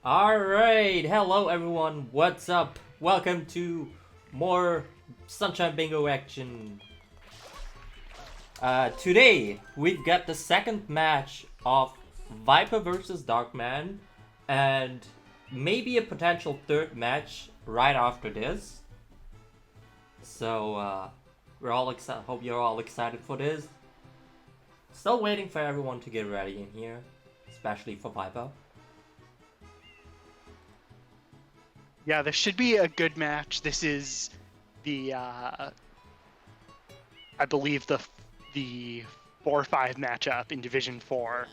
Alright, hello everyone, what's up? Welcome to more Sunshine Bingo action. Today, we've got the second match of Viper versus Darkman, and maybe a potential third match right after this. So, we're all excited. Hope you're all excited for this. Still waiting for everyone to get ready in here, especially for Viper. Yeah, this should be a good match. This is the I believe the 4-5 matchup in Division 4.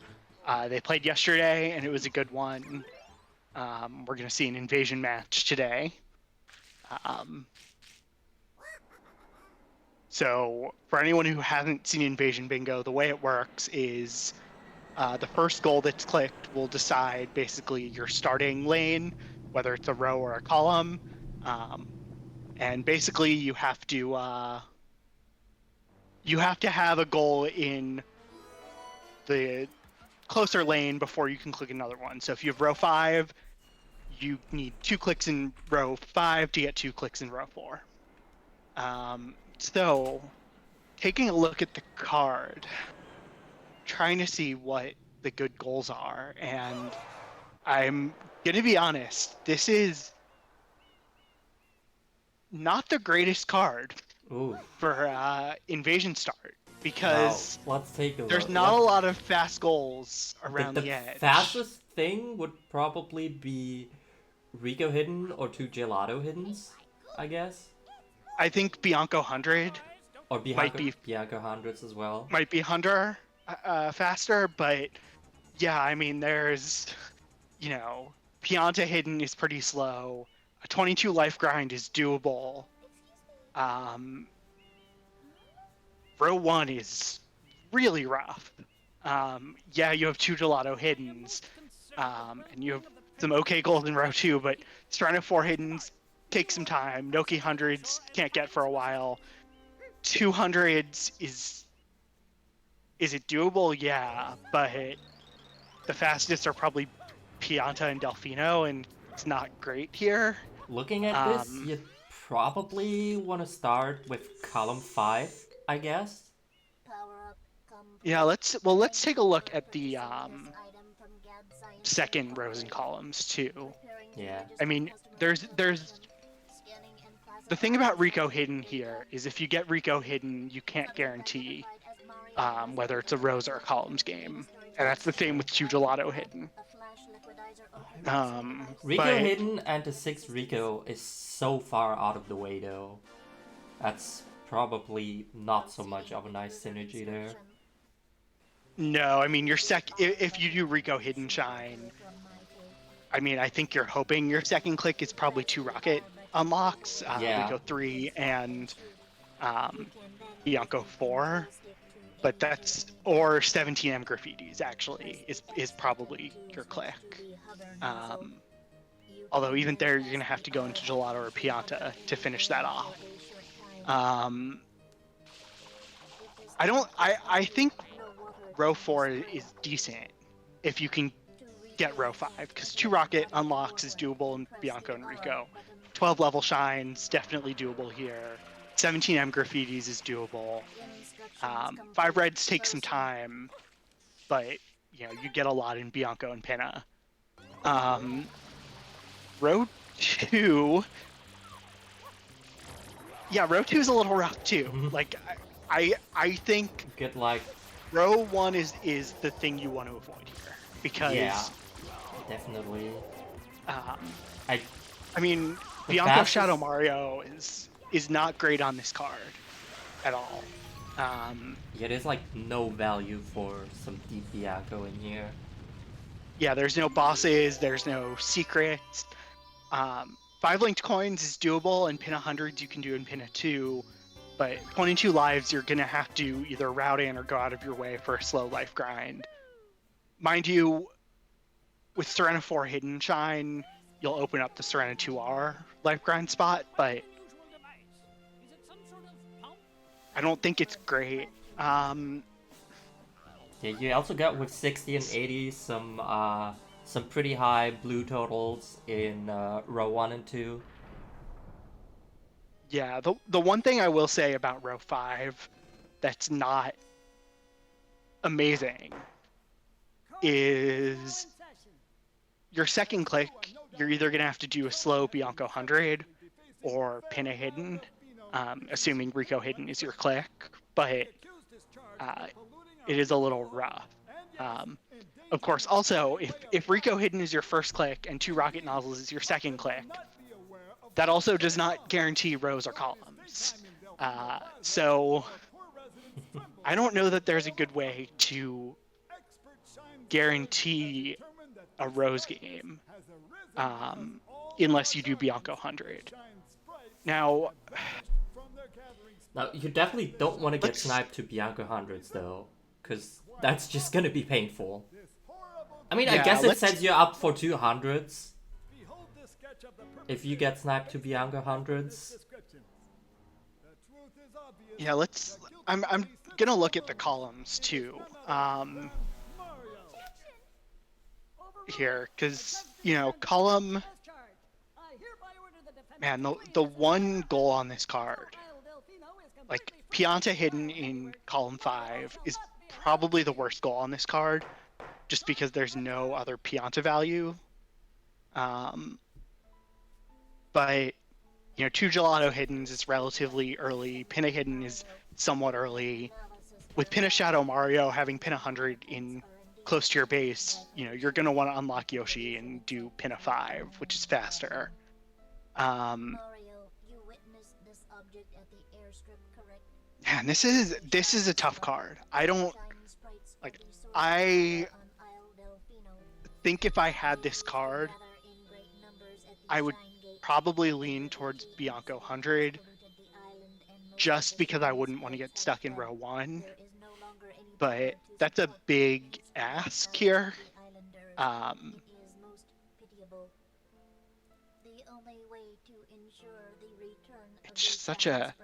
They played yesterday and it was a good one. We're gonna see an invasion match today. So for anyone who hasn't seen Invasion Bingo, the way it works is the first goal that's clicked will decide basically your starting lane, whether it's a row or a column. And basically you have to have a goal in the closer lane before you can click another one. So if you have row 5, you need 2 clicks in row 5 to get 2 clicks in row 4. So taking a look at the card, trying to see what the good goals are, and I'm gonna be honest, this is not the greatest card Ooh. for invasion start, Now, because let's take a there's look. not a lot of fast goals around The the edge. fastest thing would probably be Rico hidden or 2 gelato hiddens, I guess. I think Bianco 100 Or might Bianco hundreds as well. be Hunter faster, but yeah, I mean there's Pianta hidden is pretty slow. A 22 life grind is doable. Row 1 is really rough. Yeah, you have 2 gelato hiddens, and you have some okay goals in row 2, but Strano 4 hiddens take some time. Noki hundreds can't get for a while. 200s is it doable? Yeah, but the fastest are probably Pianta and Delfino, and it's not great here. Looking at this, you'd probably want to start with column 5, I guess. Yeah, let's take a look at the second rows and columns too. Yeah. I mean, there's the thing about Rico hidden here is if you get Rico hidden, you can't guarantee whether it's a rows or a columns game, and that's the same with 2 gelato hidden. Rico But hidden and the 6 Rico is so far out of the way though. That's probably not so much of a nice synergy there. no, I mean if you do Rico hidden shine, I mean I think you're hoping your second click is probably 2 rocket unlocks, Yeah. Rico 3 and Bianco 4. But that's, or 17M graffitis actually is probably your click. Although even there you're gonna have to go into gelato or Pianta to finish that off. I think row 4 is decent if you can get row 5, because 2 rocket unlocks is doable in Bianco and Rico. 12 level shines definitely doable here. 17M graffitis is doable. 5 reds take some time, but you get a lot in Bianco and Pinna. Row 2, yeah, row 2 is a little rough too. Like I think Get like row 1 is the thing you want to avoid here, because yeah, definitely. I mean Bianco fastest... Shadow Mario is not great on this card at all. Yeah, there's like no value for some deep Bianco in here. Yeah, there's no bosses, there's no secrets. 5 linked coins is doable, and Pinna hundreds you can do in Pinna 2, but 22 lives you're gonna have to either route in or go out of your way for a slow life grind. Mind you, with Serena 4 hidden shine, you'll open up the Serena 2R life grind spot, but I don't think it's great. Yeah, you also got with 60 and 80 some some pretty high blue totals in row 1 and 2. Yeah, the one thing I will say about row 5 that's not amazing is your second click, you're either going to have to do a slow Bianco 100 or pin a hidden, assuming Rico hidden is your click, but it is a little rough. Of course, also, if Rico hidden is your first click and 2 rocket nozzles is your second click, that also does not guarantee rows or columns. So I don't know that there's a good way to guarantee a Rose game unless you do Bianco 100. Now, you definitely don't want to get sniped to Bianco 100s though, because that's just gonna be painful. I mean, I guess it sets you up for 200s if you get sniped to Bianco 100s. Yeah, I'm gonna look at the columns too. Here, because column. Man, the one goal on this card, like Pianta hidden in column 5, is probably the worst goal on this card, just because there's no other Pianta value. But 2 Gelato hiddens is relatively early. Pinna hidden is somewhat early. With Pinna Shadow Mario having Pinna 100 in close to your base, you're gonna want to unlock Yoshi and do Pinna 5, which is faster. Mario, you witnessed this object at the airstrip, correct? Man, this is a tough card. I think if I had this card, I would probably lean towards Bianco 100, just because I wouldn't want to get stuck in row 1. But that's a big ask here. It's just such a.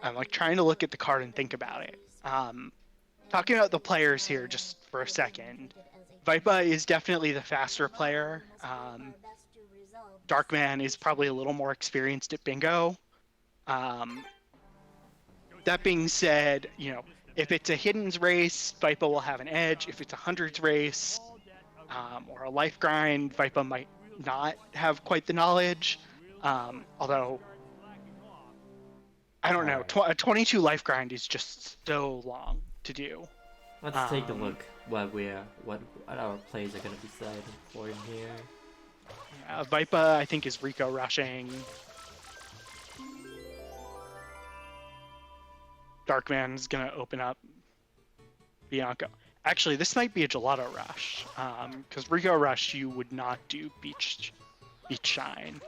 I'm like trying to look at the card and think about it. Talking about the players here just for a second. Vipa is definitely the faster player. Darkman is probably a little more experienced at bingo. That being said, if it's a hiddens race, Vipa will have an edge. If it's a hundreds race or a life grind, Vipa might not have quite the knowledge. Although, I don't know. A 22 life grind is just so long to do. Let's take a look what our plays are going to be deciding for in here. Vipa, I think, is Rico rushing. Darkman's going to open up Bianco. Actually, this might be a Gelato rush, because Rico rush you would not do Beach Shine.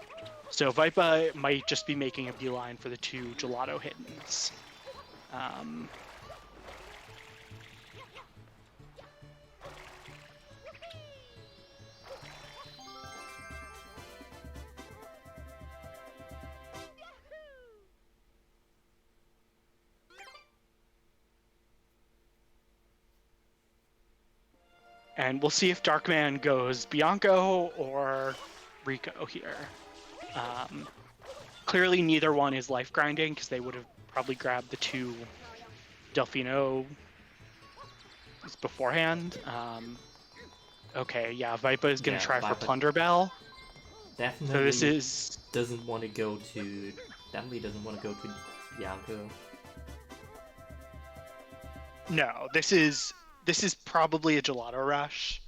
So Vipa might just be making a beeline for the 2 Gelato hiddens. And we'll see if Darkman goes Bianco or Rico here. Clearly neither one is life grinding, because they would have probably grabbed the 2 Delfino beforehand. Okay, yeah, Vipa is going to try for Plunder Bell. Definitely so this doesn't want to go to Bianco. No, this is probably a Gelato rush.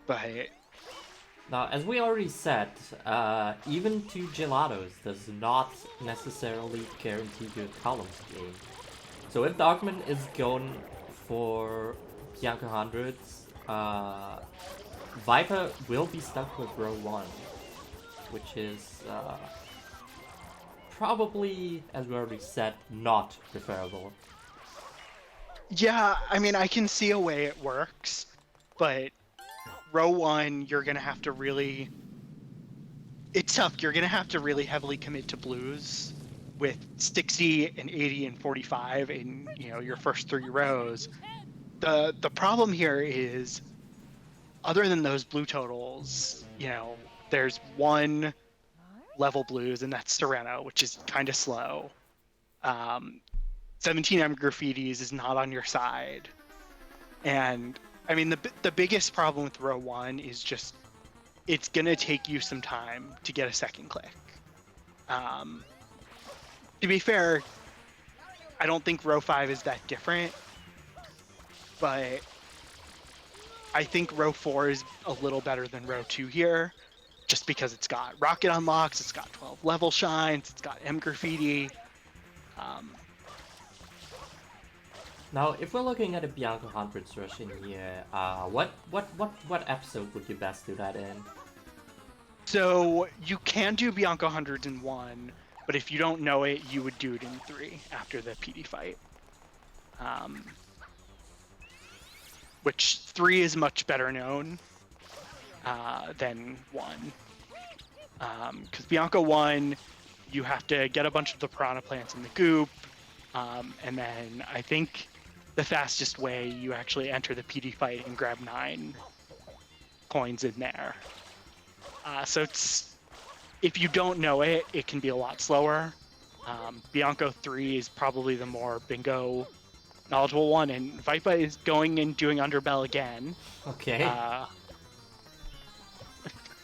But now, as we already said, even 2 Gelatos does not necessarily guarantee good columns game. So if Darkman is going for Bianco 100s, Viper will be stuck with row 1, which is probably, as we already said, not preferable. Yeah, I mean, I can see a way it works, but row 1, you're going to have to really it's tough. You're gonna have to really heavily commit to blues with 60 and 80 and 45 in your first 3 rows. The problem here is, other than those blue totals, there's one level blues, and that's Sereno, which is kind of slow. 17M graffitis is not on your side, and I mean the biggest problem with row one is just it's gonna take you some time to get a second click. Um, to be fair, I don't think row 5 is that different, but I think row 4 is a little better than row 2 here, just because it's got rocket unlocks, it's got 12 level shines, it's got M graffiti. Now, if we're looking at a Bianca Hundreds rush in here, what episode would you best do that in? So you can do Bianca Hundreds in 1, but if you don't know it, you would do it in 3 after the PD fight. Which 3 is much better known than 1. Because Bianca 1, you have to get a bunch of the piranha plants in the goop, and then I think the fastest way you actually enter the PD fight and grab 9 coins in there. So if you don't know it, it can be a lot slower. Bianco 3 is probably the more bingo knowledgeable one, and Vipa is going and doing Underbell again. Okay.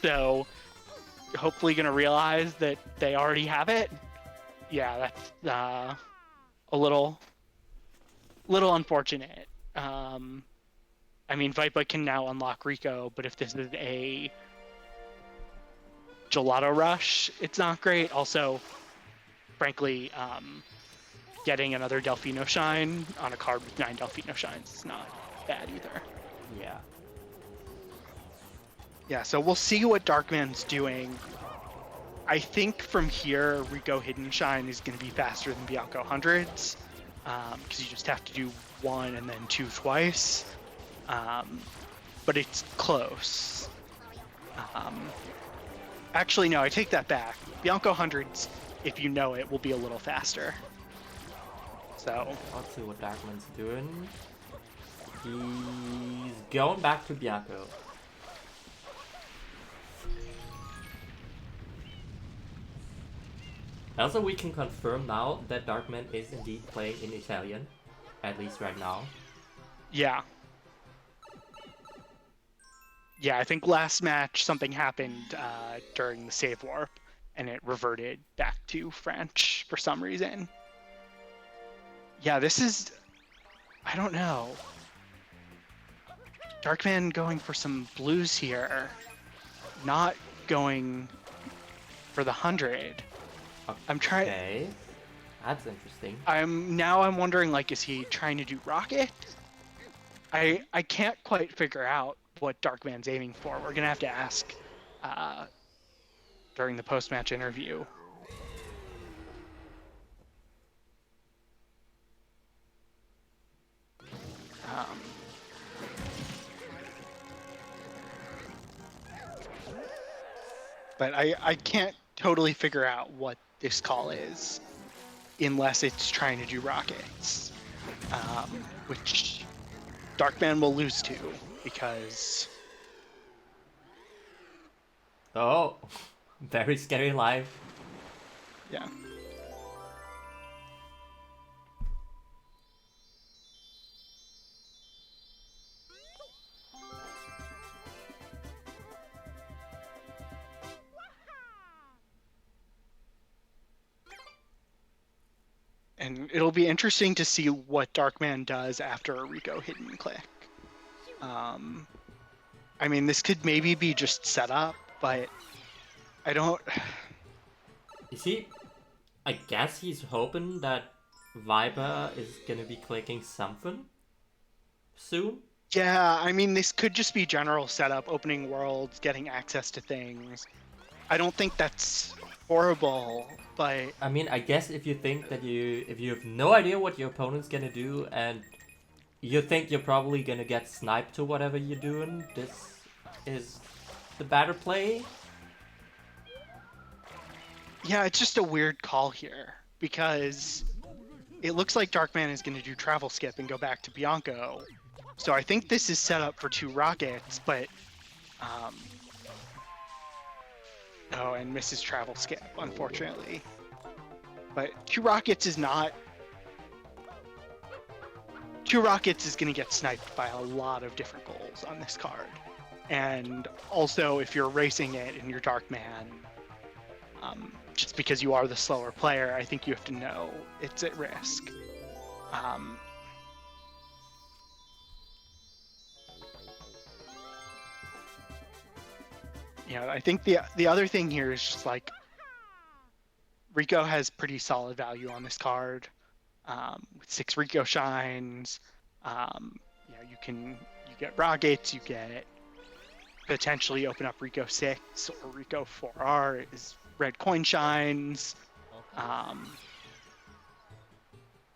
So hopefully gonna realize that they already have it. Yeah, that's a little unfortunate. I mean, Vipa can now unlock Rico, but if this is a gelato rush, it's not great. Also, frankly, getting another Delfino shine on a card with 9 Delfino shines is not bad either. Yeah. Yeah, so we'll see what Darkman's doing. I think from here, Rico Hidden Shine is going to be faster than Bianco Hundreds, because you just have to do 1 and then 2 twice. But it's close. Actually, no, I take that back. Bianco Hundreds, if you know it, will be a little faster. So Let's see what Darkman's doing. He's going back to Bianco. Also, we can confirm now that Darkman is indeed playing in Italian, at least right now. yeah. Yeah, I think last match something happened during the save warp, and it reverted back to French for some reason. Yeah, this is... I don't know. Darkman going for some blues here. Not going for the 100. I'm trying... Okay. That's interesting. I'm wondering, like, is he trying to do rocket? I can't quite figure out what Darkman's aiming for. We're gonna have to ask during the post-match interview. But I can't totally figure out what this call is, unless it's trying to do rockets, which Darkman will lose to, because... Oh, very scary live. Yeah. And it'll be interesting to see what Darkman does after a Rico hidden click. I mean, this could maybe be just setup, but I don't... Is he... I guess he's hoping that Viper is gonna be clicking something soon? Yeah, I mean, this could just be general setup, opening worlds, getting access to things. I don't think that's horrible, but... I mean, I guess if you think that if you have no idea what your opponent's gonna do and you think you're probably gonna get sniped to whatever you're doing, this is the better play. Yeah, it's just a weird call here because it looks like Darkman is going to do travel skip and go back to Bianco. So I think this is set up for 2 rockets, but oh, and misses travel skip, unfortunately. But 2 rockets is not. 2 rockets is going to get sniped by a lot of different goals on this card. And also, if you're racing it and you're Darkman, just because you are the slower player, I think you have to know it's at risk. I think the other thing here is just like Rico has pretty solid value on this card. With 6 Rico shines, you get rockets, you get potentially open up Rico 6 or Rico 4R is red coin shines.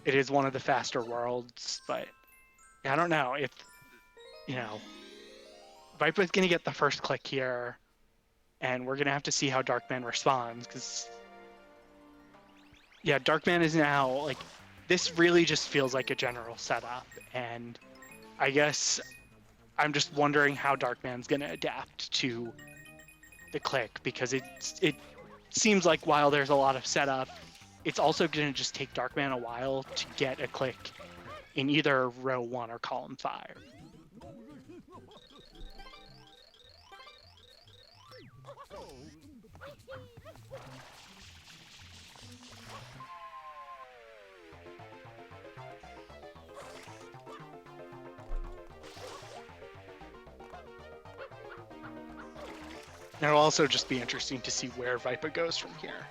It is one of the faster worlds, but I don't know if Viper's gonna get the first click here, and we're gonna have to see how Darkman responds because Darkman is now like this really just feels like a general setup, and I guess I'm just wondering how Darkman's gonna adapt to the click because it seems like while there's a lot of setup, it's also gonna just take Darkman a while to get a click in either row 1 or column 5. And it'll also just be interesting to see where Vipa goes from here.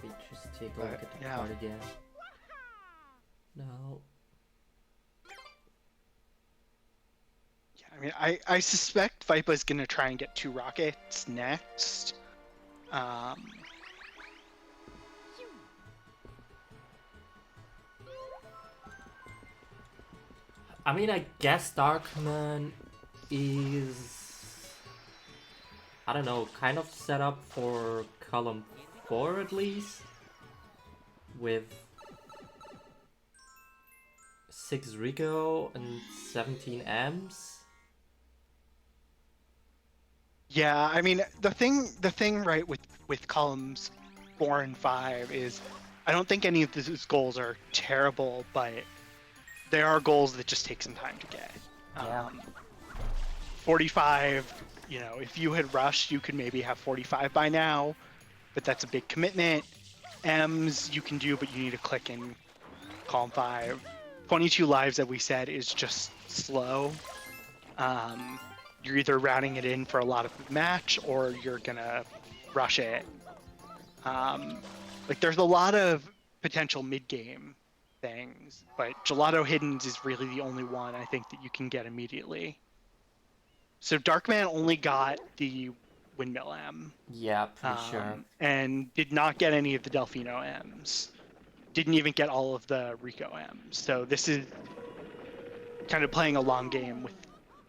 We just take a look at the card again. No. I mean, I suspect Vipa is going to try and get 2 rockets next. I mean, I guess Darkman is, I don't know, kind of set up for column 4 at least, with 6 Rico and 17 M's. Yeah, I mean, the thing right with columns 4 and 5 is I don't think any of these goals are terrible, but there are goals that just take some time to get. 45, if you had rushed, you could maybe have 45 by now, but that's a big commitment. M's you can do, but you need to click in column 5. 22 lives that we said is just slow. You're either routing it in for a lot of the match or you're gonna rush it. There's a lot of potential mid-game things, but Gelato Hiddens is really the only one I think that you can get immediately. So Darkman only got the Windmill M. Yeah, pretty sure. And did not get any of the Delfino M's. Didn't even get all of the Rico M's. So this is kind of playing a long game with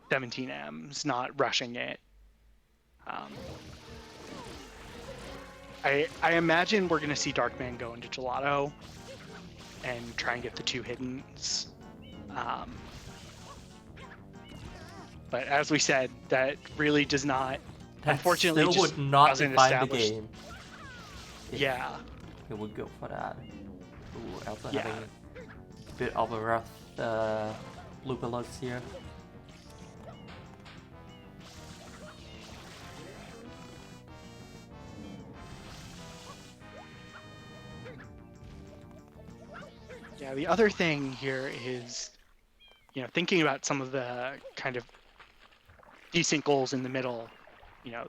17 M's, not rushing it. I imagine we're going to see Darkman go into Gelato and try and get the 2 hiddens. But as we said, that really does not, That unfortunately, still just would not doesn't define the establish. game. Yeah. It would go for that. Ooh, also Yeah. having a bit of a rough Lupulus here. Yeah, the other thing here is, thinking about some of the kind of decent goals in the middle.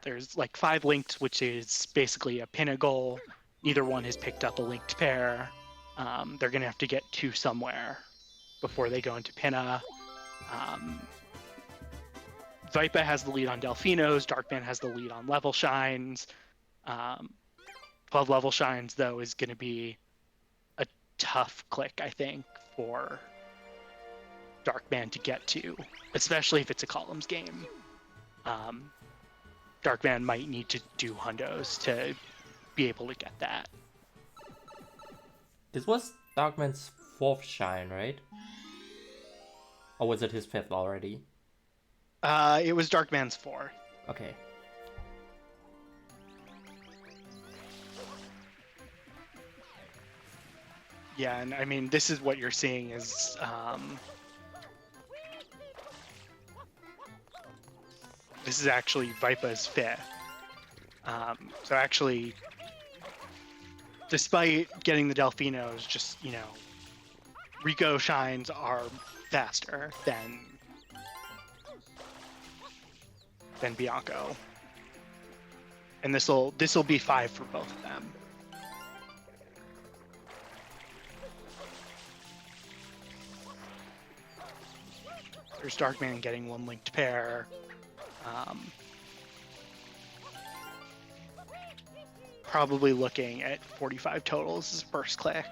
There's like 5 linked, which is basically a pinna goal. Neither one has picked up a linked pair. They're going to have to get 2 somewhere before they go into pinna. Vipa has the lead on Delfinos. Darkman has the lead on level shines. 12 level shines, though, is going to be a tough click, I think, for Darkman to get to, especially if it's a columns game. Darkman might need to do hundos to be able to get that. This was Darkman's 4th shine, right? Or was it his 5th already? It was Darkman's 4. Okay. Yeah, and I mean, this is what you're seeing is this is actually Vipa's 5th. So actually, despite getting the Delfinos, just, you know, Rico shines are faster than Bianco. And this'll be 5 for both of them. There's Darkman getting 1 linked pair. Probably looking at 45 totals as first click.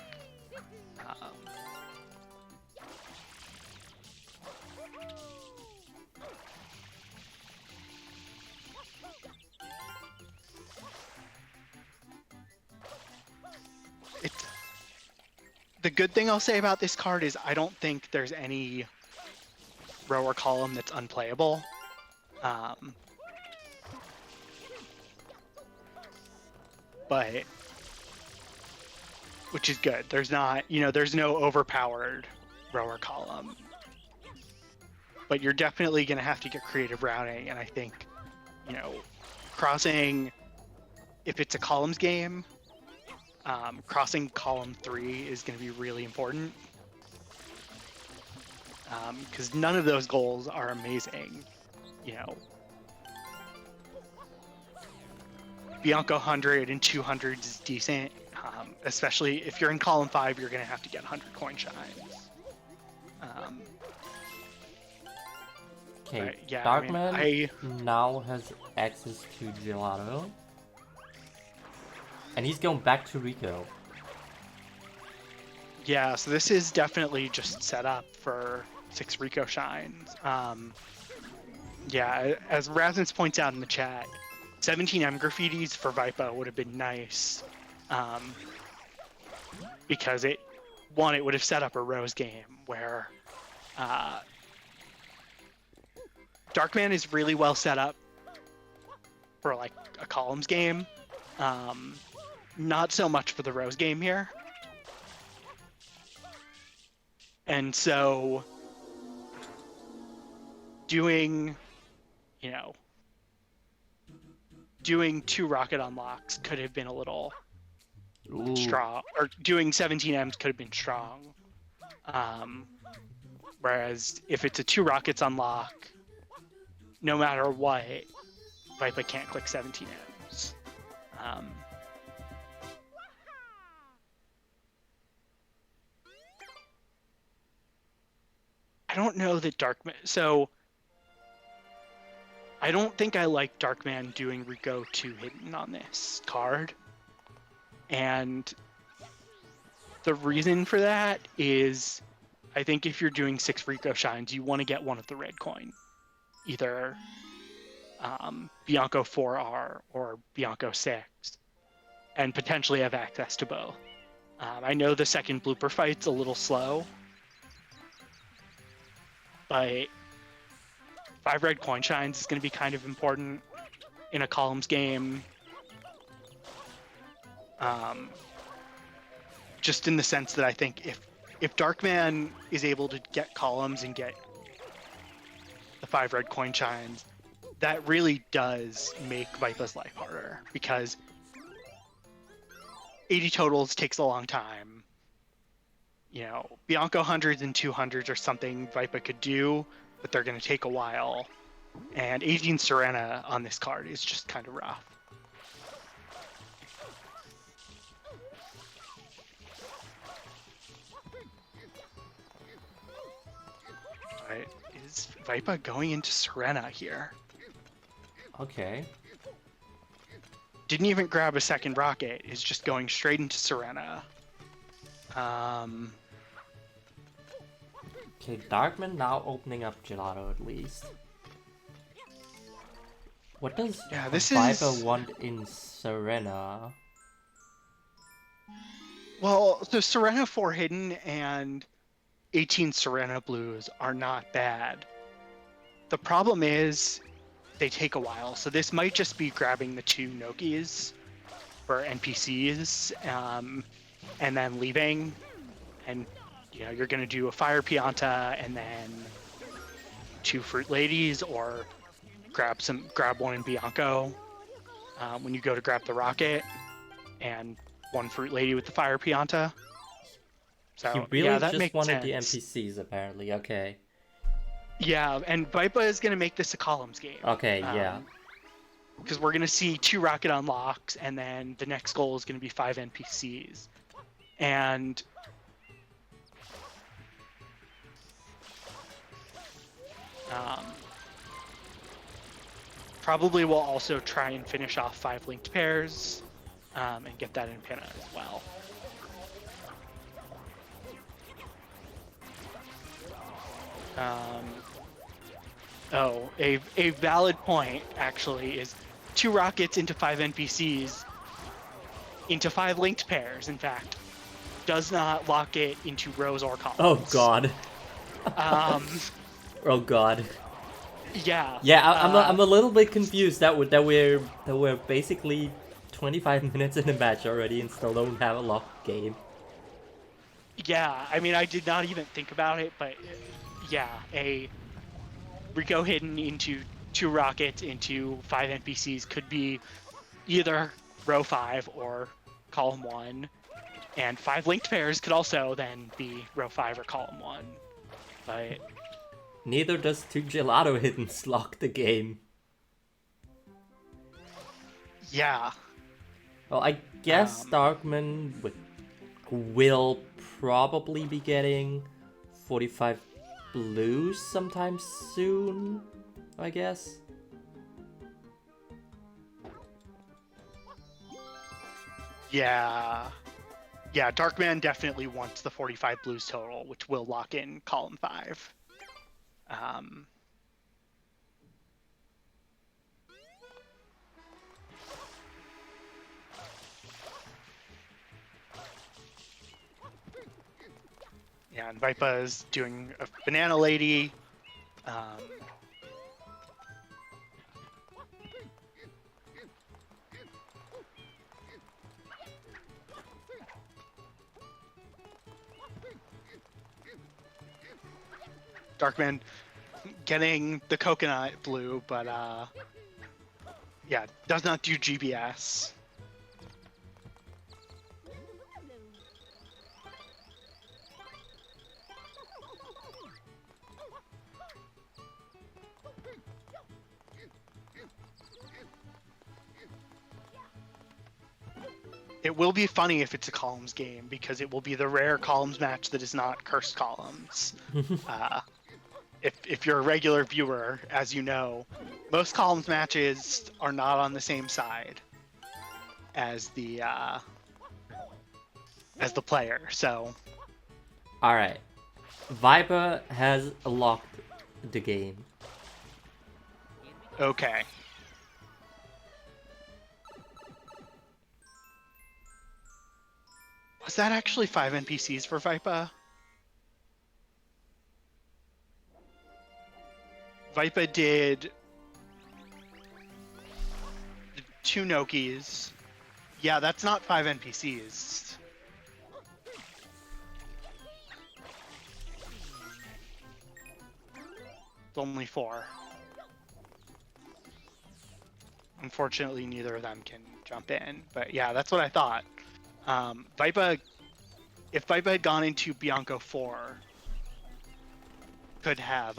The good thing I'll say about this card is I don't think there's any row or column that's unplayable. But which is good. There's not, you know, there's no overpowered row or column. But you're definitely going to have to get creative routing, and I think, you know, crossing, if it's a columns game, crossing column 3 is going to be really important. Because none of those goals are amazing, you know. Bianco 100 and 200 is decent, especially if you're in column 5, you're going to have to get 100 coin shines. Okay, yeah, Darkman now has access to Gelato. And he's going back to Rico. Yeah, so this is definitely just set up for 6 Rico shines. Yeah, as Razins points out in the chat, 17 M graffitis for Vipa would have been nice. Because it would have set up a Rose game where Darkman is really well set up for like a columns game. Not so much for the Rose game here. And so doing 2 rocket unlocks could have been a little strong, or doing 17 Ms could have been strong. Whereas if it's a 2 rockets unlock, no matter what, Vipa can't click 17 Ms. I don't know that Darkman. So I don't think I like Darkman doing Rico 2 hidden on this card. And the reason for that is I think if you're doing 6 Rico shines, you want to get one of the red coin. Either Bianco 4R or Bianco 6. And potentially have access to both. I know the second blooper fight's a little slow. But 5 red coin shines is going to be kind of important in a columns game. Just in the sense that I think if Darkman is able to get columns and get the 5 red coin shines, that really does make Vipa's life harder, because 80 totals takes a long time. You know, Bianco 100s and 200s are something Vipa could do, but they're going to take a while. And 18 Serena on this card is just kind of rough. But is Vipa going into Serena here? Okay. Didn't even grab a second rocket. Is just going straight into Serena. Okay, Darkman now opening up Gelato at least. What does this Viper is... want in Serena? Well, so Serena 4 hidden and 18 Serena blues are not bad. The problem is they take a while, so this might just be grabbing the 2 Nokis for NPCs, and then leaving, and you're gonna do a Fire Pianta and then 2 Fruit Ladies, or grab one in Bianco when you go to grab the rocket, and 1 Fruit Lady with the Fire Pianta. So He really that just makes wanted sense. the NPCs apparently, okay. Yeah, and Vipa is gonna make this a columns game. Okay, yeah. Because we're gonna see 2 rocket unlocks, and then the next goal is gonna be 5 NPCs. And probably we'll also try and finish off 5 linked pairs, and get that in Pinna as well. A valid point actually is 2 rockets into 5 NPCs into 5 linked pairs, in fact, does not lock it into rows or columns. Oh god. Oh god. Yeah. Yeah, I'm a little bit confused that we're basically 25 minutes in the match already and still don't have a locked game. Yeah, I mean, I did not even think about it, but yeah, a Rico hidden into 2 rockets into 5 NPCs could be either row 5 or column 1, and 5 linked pairs could also then be row 5 or column 1. But neither does 2 Gelato hiddens lock the game. Yeah. Well, I guess Darkman will probably be getting 45 blues sometime soon, I guess. Yeah, Darkman definitely wants the 45 blues total, which will lock in column 5. Yeah, and Vipa is doing a Banana Lady. Darkman getting the coconut blue, but yeah, does not do GBS. It will be funny if it's a columns game, because it will be the rare columns match that is not cursed columns. If you're a regular viewer, as you know, most columns matches are not on the same side as the player. So, all right, Viper has locked the game. Okay. Was that actually 5 NPCs for Vipa? Vipa did 2 Nokis. Yeah, that's not 5 NPCs. It's only 4. Unfortunately, neither of them can jump in. But yeah, that's what I thought. Vipa, if Vipa had gone into Bianco 4, could have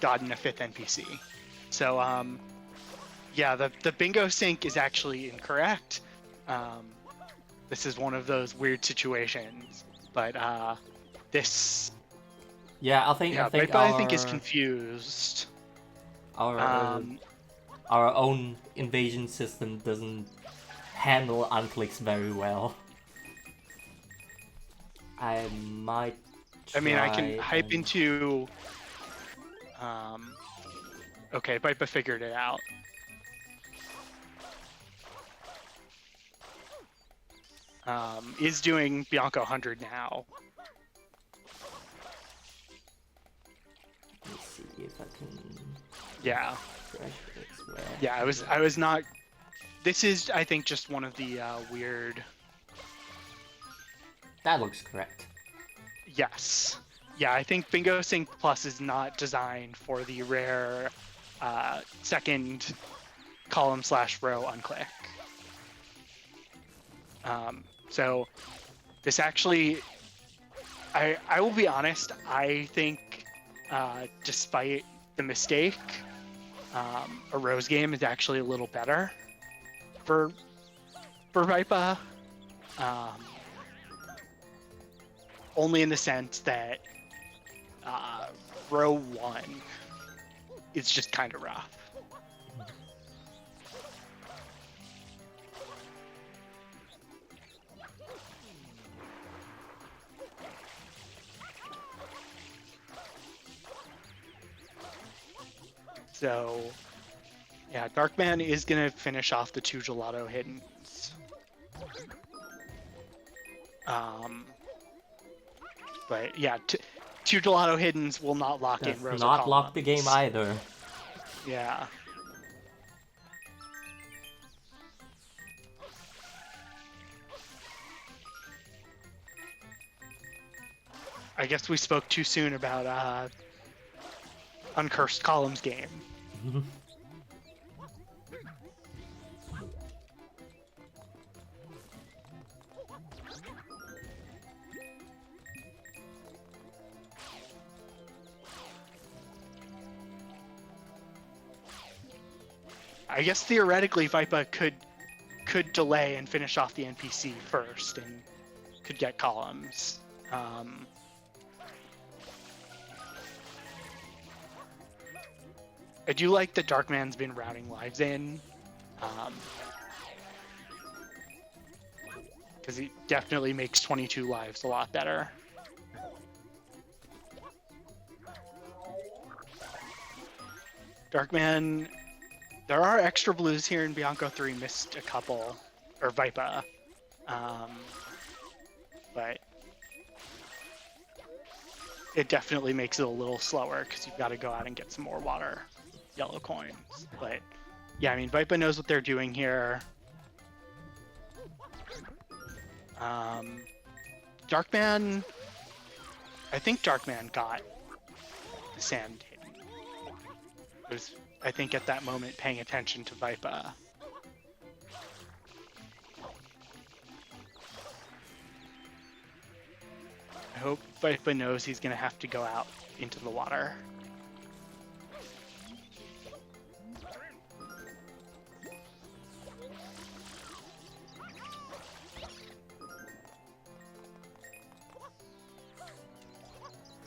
gotten a 5th NPC. So yeah, the bingo sync is actually incorrect. This is one of those weird situations, but this Yeah, I think Yeah, I think Vipa I think is confused. our Um, our own invasion system doesn't handle unclicks very well. I might I mean, I can try hype and into. Okay, Vipa figured it out. Is doing Bianca 100 now. let me see if I can Yeah, fresh fix where. yeah. I was not. This is, I think, just one of the weird. That looks correct. Yes. Yeah, I think Bingo Sync Plus is not designed for the rare second column/row unclick. So this actually, I will be honest, I think despite the mistake, a Rose game is actually a little better for Vipa. Only in the sense that row 1 is just kind of rough. So, yeah, Darkman is going to finish off the 2 gelato hiddens. But yeah, 2 gelato hiddens will not lock in Does rows not or lock the game columns. either. Yeah. I guess we spoke too soon about Uncursed Columns game. I guess theoretically Vipa could delay and finish off the NPC first and could get columns. I do like that Darkman's been routing lives in. Because he definitely makes 22 lives a lot better. Darkman, there are extra blues here in Bianco 3, missed a couple, or Vipa. But it definitely makes it a little slower because you've got to go out and get some more water yellow coins. But yeah, I mean, Vipa knows what they're doing here. Darkman, I think Darkman got the sand hidden. It was, I think, at that moment paying attention to Vipa. I hope Vipa knows he's going to have to go out into the water.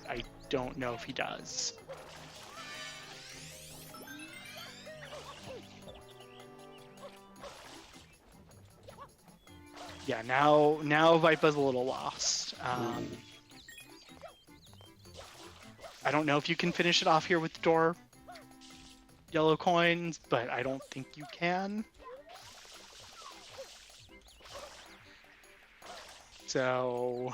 I don't know if he does. Yeah, now Vipa's a little lost. I don't know if you can finish it off here with the door yellow coins, but I don't think you can. So,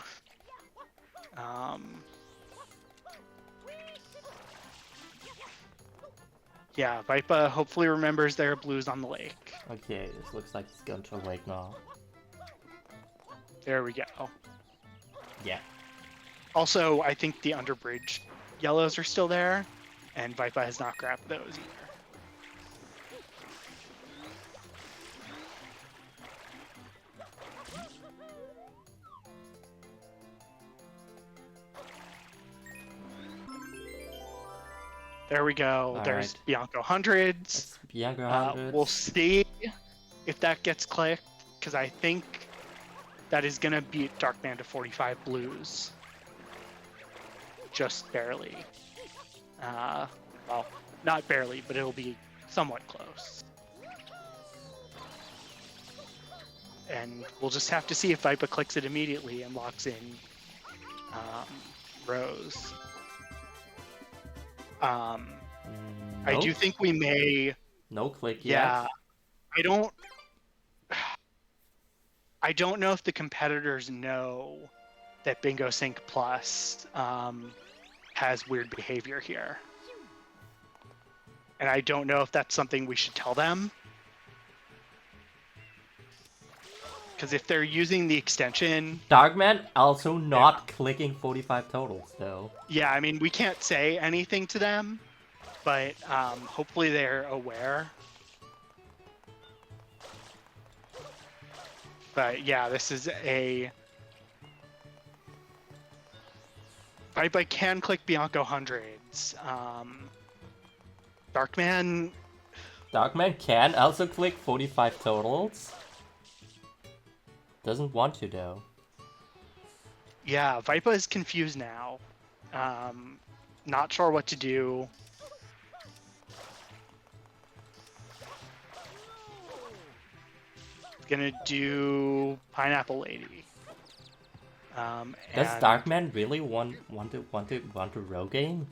yeah, Vipa hopefully remembers there are blues on the lake. Okay, this looks like it's going to a lake now. There we go. Yeah. Also, I think the underbridge yellows are still there, and Vipa has not grabbed those either. There we go. All There's right. Bianco hundreds. That's Bianca 100. We'll see if that gets clicked, because I think that is going to beat Darkman to 45 blues. just barely. Well, not barely, but it'll be somewhat close. And we'll just have to see if Vipa clicks it immediately and locks in Rose. I Nope. do think we may. No click Yeah, yet. I don't know if the competitors know that Bingo Sync Plus has weird behavior here. And I don't know if that's something we should tell them. Because if they're using the extension... Darkman also not clicking 45 totals, though. Yeah, I mean, we can't say anything to them, but hopefully they're aware. But yeah, this is a... I can click Bianco hundreds. Darkman... Darkman can also click 45 totals. Doesn't want to, though. Yeah, Vipa is confused now. Not sure what to do. Gonna do Pineapple Lady. Does Darkman really want to rogue game?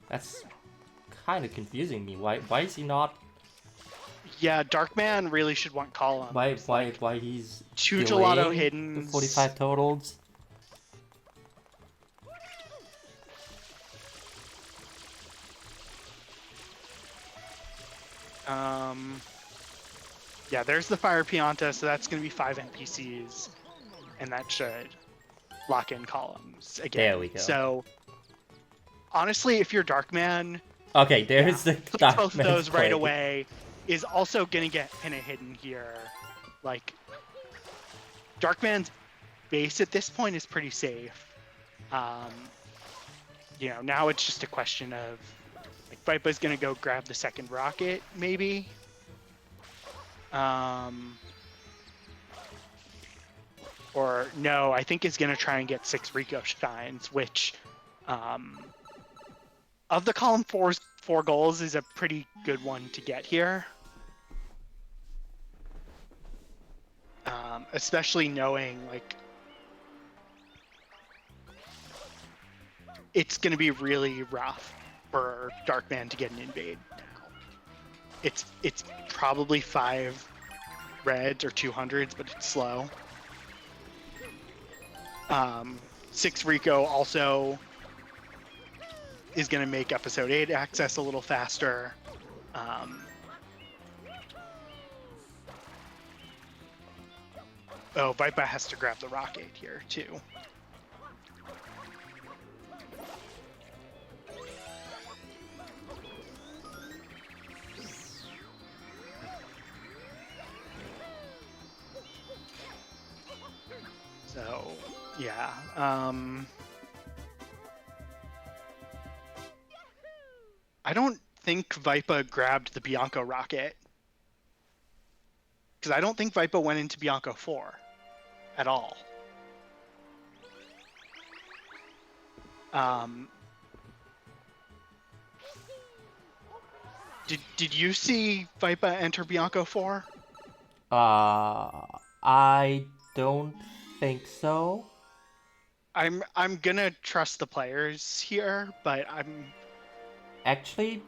That's kind of confusing me. Why is he not? Yeah, Darkman really should want columns. Why he's two gelato delaying hidden the 45 totals? Yeah, there's the Fire Pianta, so that's gonna be 5 NPCs, and that should lock in columns again. There we go. So honestly, if you're Darkman, okay, there's the both of those play. right away is also gonna get Pinna hidden here. Like, Darkman's base at this point is pretty safe. You know, now it's just a question of like Vipa's gonna go grab the second rocket, maybe. Or no, I think is gonna try and get 6 Rico Shines, which of the column 4's 4 goals is a pretty good one to get here. Especially knowing like it's gonna be really rough for Darkman to get an invade now. It's probably 5 reds or 200s, but it's slow. 6 Rico also is going to make episode 8 access a little faster. Oh, Vipa has to grab the rocket here too. So, yeah. I don't think Vipa grabbed the Bianco rocket. Because I don't think Vipa went into Bianco 4 at all. Did you see Vipa enter Bianco 4? I don't think so. I'm gonna trust the players here, but I'm actually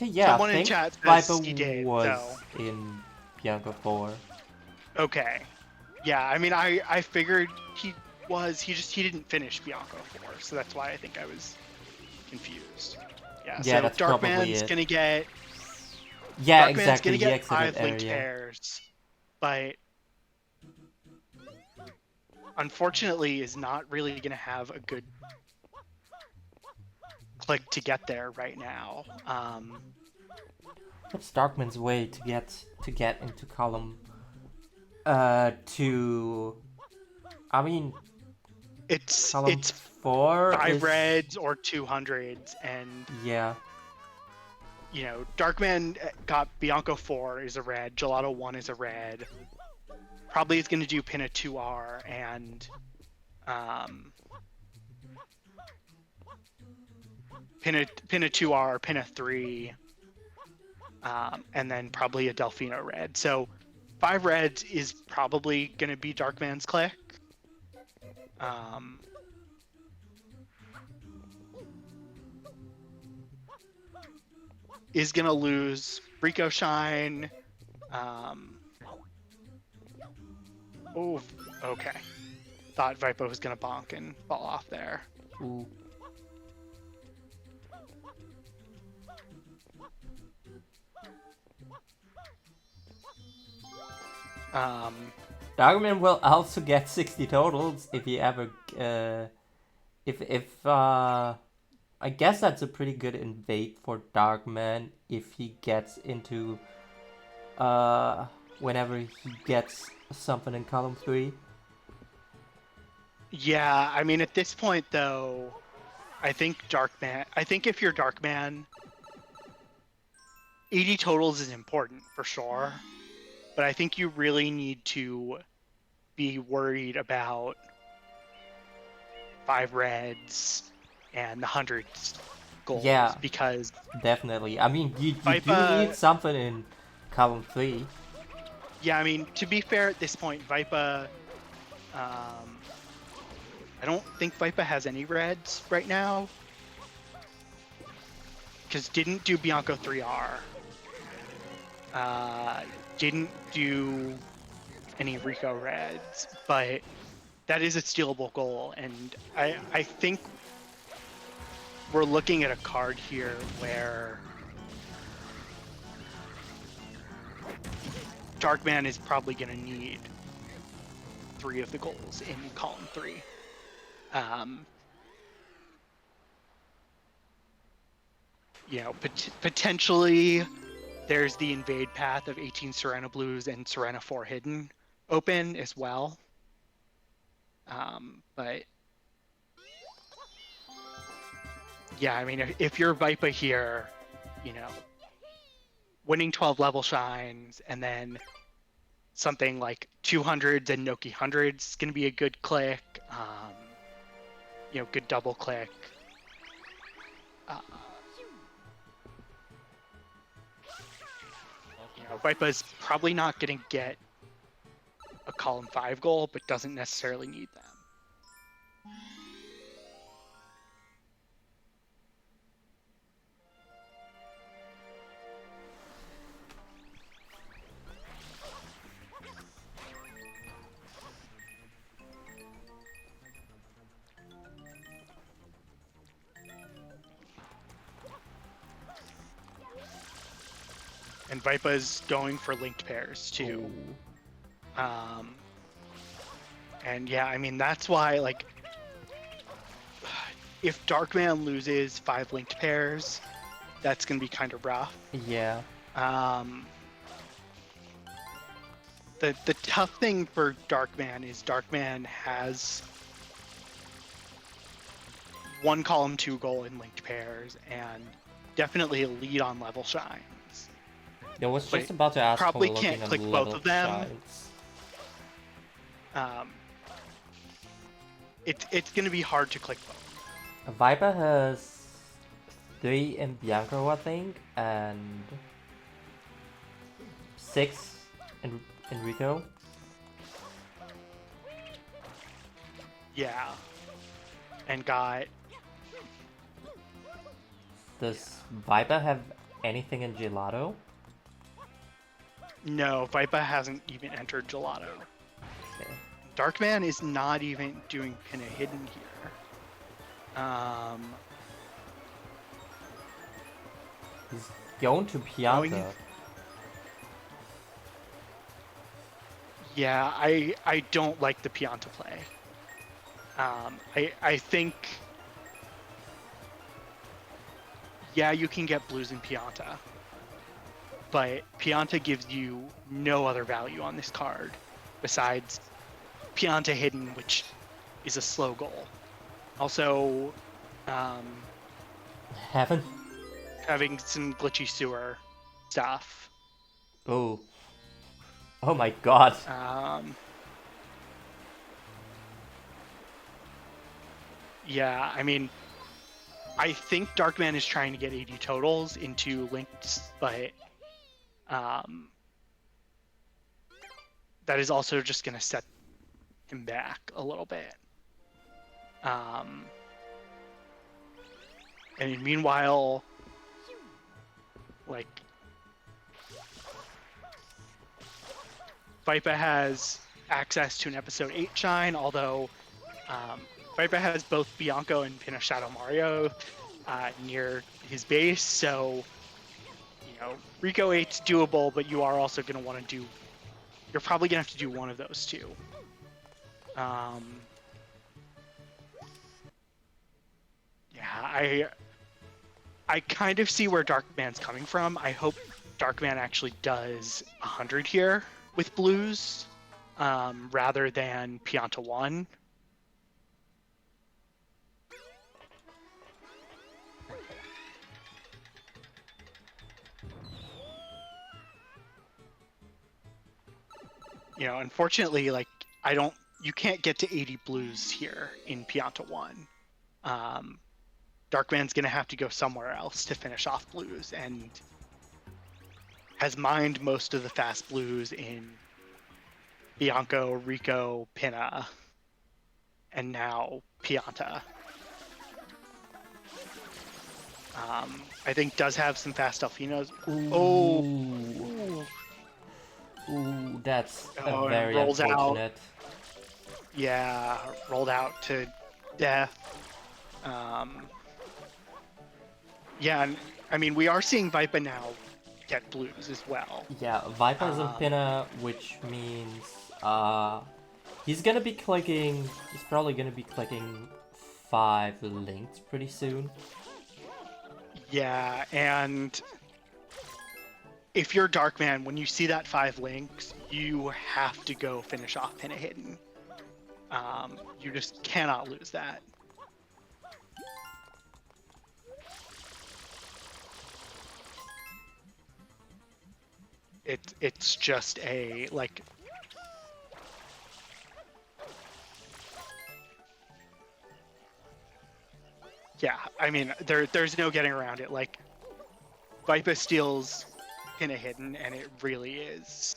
yeah. Someone I in think chat says Viper he did, was so. in Bianca 4. Okay. Yeah, I mean I figured he didn't finish Bianco 4, so that's why I think I was confused. Yeah, Yeah, so that's probably Darkman's it. gonna get Yeah, Darkman's exactly. gonna He get exited 5 linked area. pairs, but unfortunately is not really gonna have a good click to get there right now. What's Darkman's way to get into column 2? I mean, It's column 4 5 is... reds or 200s, and yeah. You know, Darkman got Bianco 4 is a red, Gelato 1 is a red. Probably is going to do Pinna 2R, and pin a 2R, pin a 3, and then probably a Delfino red. So 5 reds is probably going to be Darkman's Click. Is going to lose Rico Shine. Oh, okay. Thought Vipo was going to bonk and fall off there. Ooh. Darkman will also get 60 totals if he ever, I guess that's a pretty good invade for Darkman if he gets into, whenever he gets something in column 3. Yeah, I mean, at this point, though, I think if you're Darkman, 80 totals is important for sure, but I think you really need to be worried about 5 reds and the 100 goals. Yeah, because definitely. I mean, you do Vipa, need something in column 3. yeah, I mean, to be fair at this point, Vipa, I don't think Vipa has any reds right now, because didn't do Bianco 3R. Didn't do any Rico reds, but that is a stealable goal, and I think we're looking at a card here where Darkman is probably going to need 3 of the goals in column 3. You know, potentially there's the invade path of 18 Serena Blues and Serena 4 Hidden open as well. But yeah, I mean, if you're Vipa here, you know, winning 12 level shines and then something like 200s and Noki 100s is going to be a good click. You know, good double click. You know, Vipa's probably not going to get a column 5 goal, but doesn't necessarily need them. And Vipa's going for linked pairs too. And yeah, I mean, that's why, like, if Darkman loses 5 linked pairs, that's going to be kind of rough. Yeah. The tough thing for Darkman is Darkman has 1 column 2 goal in linked pairs and definitely a lead on level shines. I was just about to ask. Probably can't click both of them. It's going to be hard to click both. Viper has 3 in Bianco, I think, and 6 in Rico. Yeah. And got... Does Viper have anything in Gelato? No, Vipa hasn't even entered Gelato. Okay. Darkman is not even doing Pinna Hidden here. He's going to Pianta. Yeah, I don't like the Pianta play. I think... Yeah, you can get blues in Pianta, but Pianta gives you no other value on this card besides Pianta Hidden, which is a slow goal. Also, Having some glitchy sewer stuff. Oh my god. Yeah, I mean, I think Darkman is trying to get 80 totals into links, but that is also just going to set him back a little bit. And meanwhile, like, Vipa has access to an episode 8 shine, although Vipa has both Bianco and Pina Shadow Mario near his base, so Rico 8's doable, but you are also going to want to do. You're probably going to have to do one of those two. Yeah, I kind of see where Darkman's coming from. I hope Darkman actually does 100 here with blues, rather than Pianta 1. Unfortunately, like, you can't get to 80 blues here in Pianta 1. Darkman's going to have to go somewhere else to finish off blues, and has mined most of the fast blues in Bianco, Rico, Pinna, and now Pianta. I think does have some fast Delfinos. Ooh, that's very rolls unfortunate. Out. Yeah, rolled out to death. Yeah, and I mean, we are seeing Vipa now get blues as well. Yeah, Vipa's in Pinna, which means he's probably gonna be clicking 5 links pretty soon. Yeah, and if you're Darkman, when you see that 5 links, you have to go finish off Pinna Hidden. You just cannot lose that. It's just a, like, yeah, I mean, there's no getting around it. Like, Vipa steals Pinna Hidden, and it really is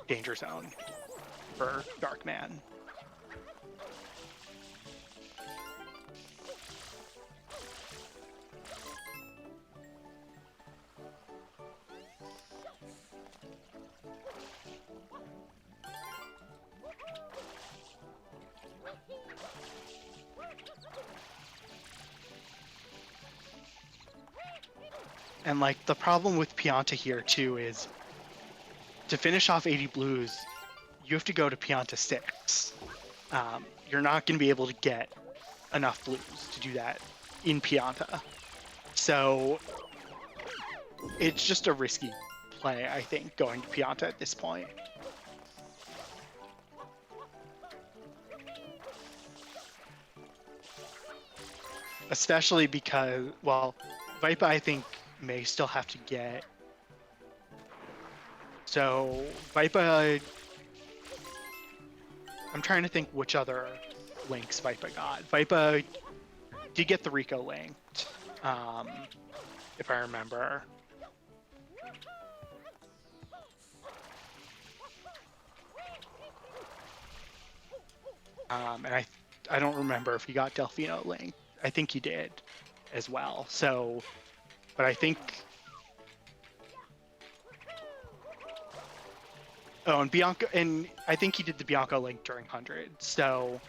danger zone for Darkman. And, like, the problem with Pianta here, too, is to finish off 80 blues, you have to go to Pianta 6. You're not going to be able to get enough blues to do that in Pianta. So it's just a risky play, I think, going to Pianta at this point. Especially because, well, Vipa, I think, may still have to get. So Vipa, I'm trying to think which other links Vipa got. Vipa did get the Rico linked, if I remember. And I don't remember if he got Delfino linked. I think he did as well. So, but I think. Oh, and Bianco, and I think he did the Bianco link during 100. So,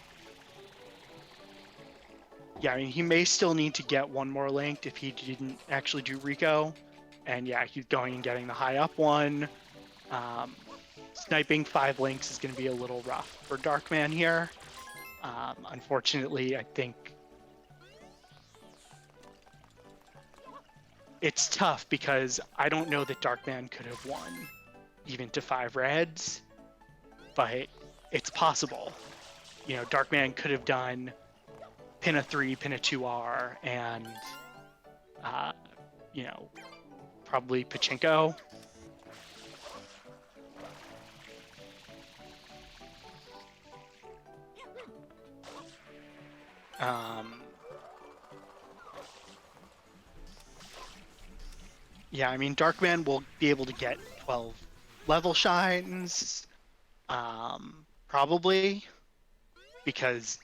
yeah, I mean, he may still need to get one more linked if he didn't actually do Rico. And yeah, he's going and getting the high up one. Sniping 5 links is going to be a little rough for Darkman here. Unfortunately, I think it's tough because I don't know that Darkman could have won even to 5 reds, but it's possible. Darkman could have done Pinna 3, Pinna 2R, and probably Pachinko. Yeah, I mean, Darkman will be able to get 12 level shines, probably, because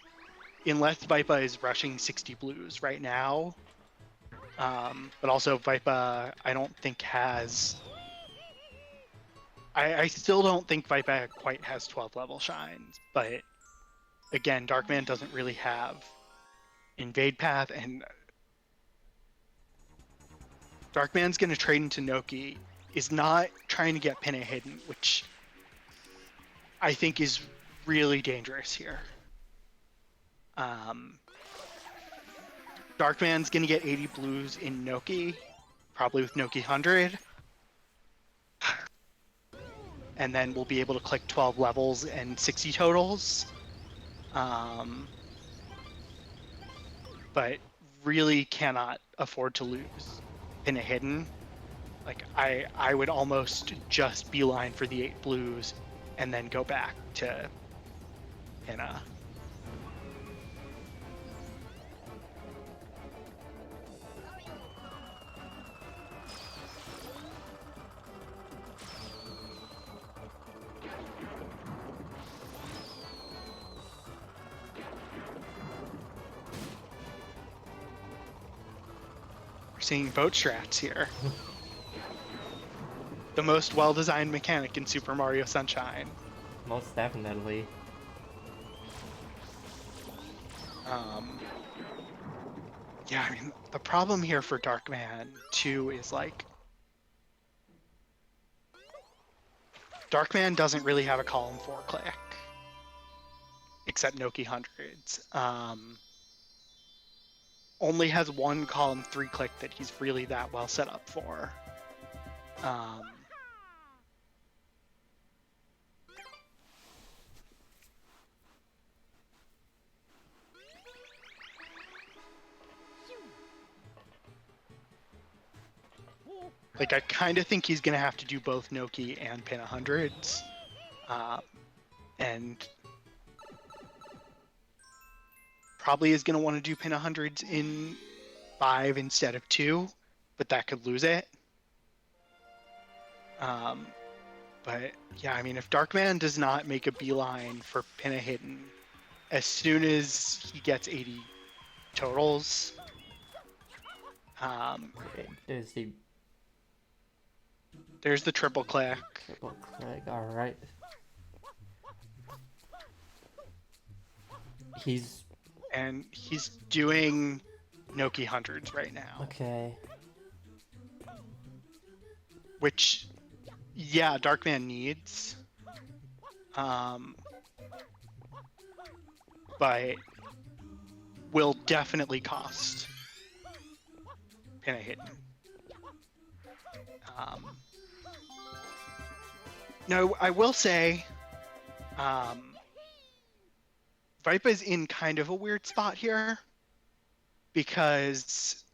unless Vipa is rushing 60 blues right now, but also Vipa, I don't think has. I still don't think Vipa quite has 12 level shines, but again, Darkman doesn't really have Invade Path, and Darkman's going to trade into Noki, is not trying to get Pinna hidden, which I think is really dangerous here. Darkman's going to get 80 blues in Noki, probably with Noki 100. And then we'll be able to click 12 levels and 60 totals. But really cannot afford to lose Pinna hidden. Like, I would almost just beeline for the 8 blues and then go back to Pinna. We're seeing boat strats here. The most well-designed mechanic in Super Mario Sunshine. Most definitely. Yeah, I mean, the problem here for Darkman, too, is, like, Darkman doesn't really have a column 4 click, except Noki hundreds. Only has one column 3 click that he's really that well set up for. Like, I kind of think he's going to have to do both Noki and Pinna hundreds. And probably is going to want to do Pinna hundreds in 5 instead of 2, but that could lose it. But yeah, I mean, if Darkman does not make a beeline for Pinna hidden as soon as he gets 80 totals, Okay, there's the triple click. triple click, alright. He's doing Noki hundreds right now. okay. Which, yeah, Darkman needs. But will definitely cost Pinna hidden. No, I will say, Vipa's in kind of a weird spot here, because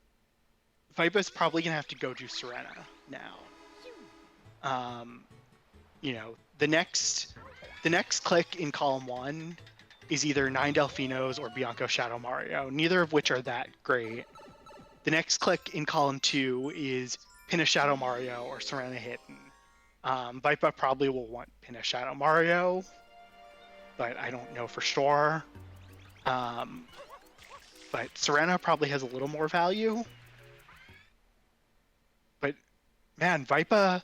Vipa's probably gonna have to go to Serena now. You know, the next click in column 1 is either 9 Delfinos or Bianco Shadow Mario, neither of which are that great. The next click in column 2 is Pinna Shadow Mario or Serena hidden. Vipa probably will want Pinna Shadow Mario, but I don't know for sure. But Serena probably has a little more value. But man, Vipa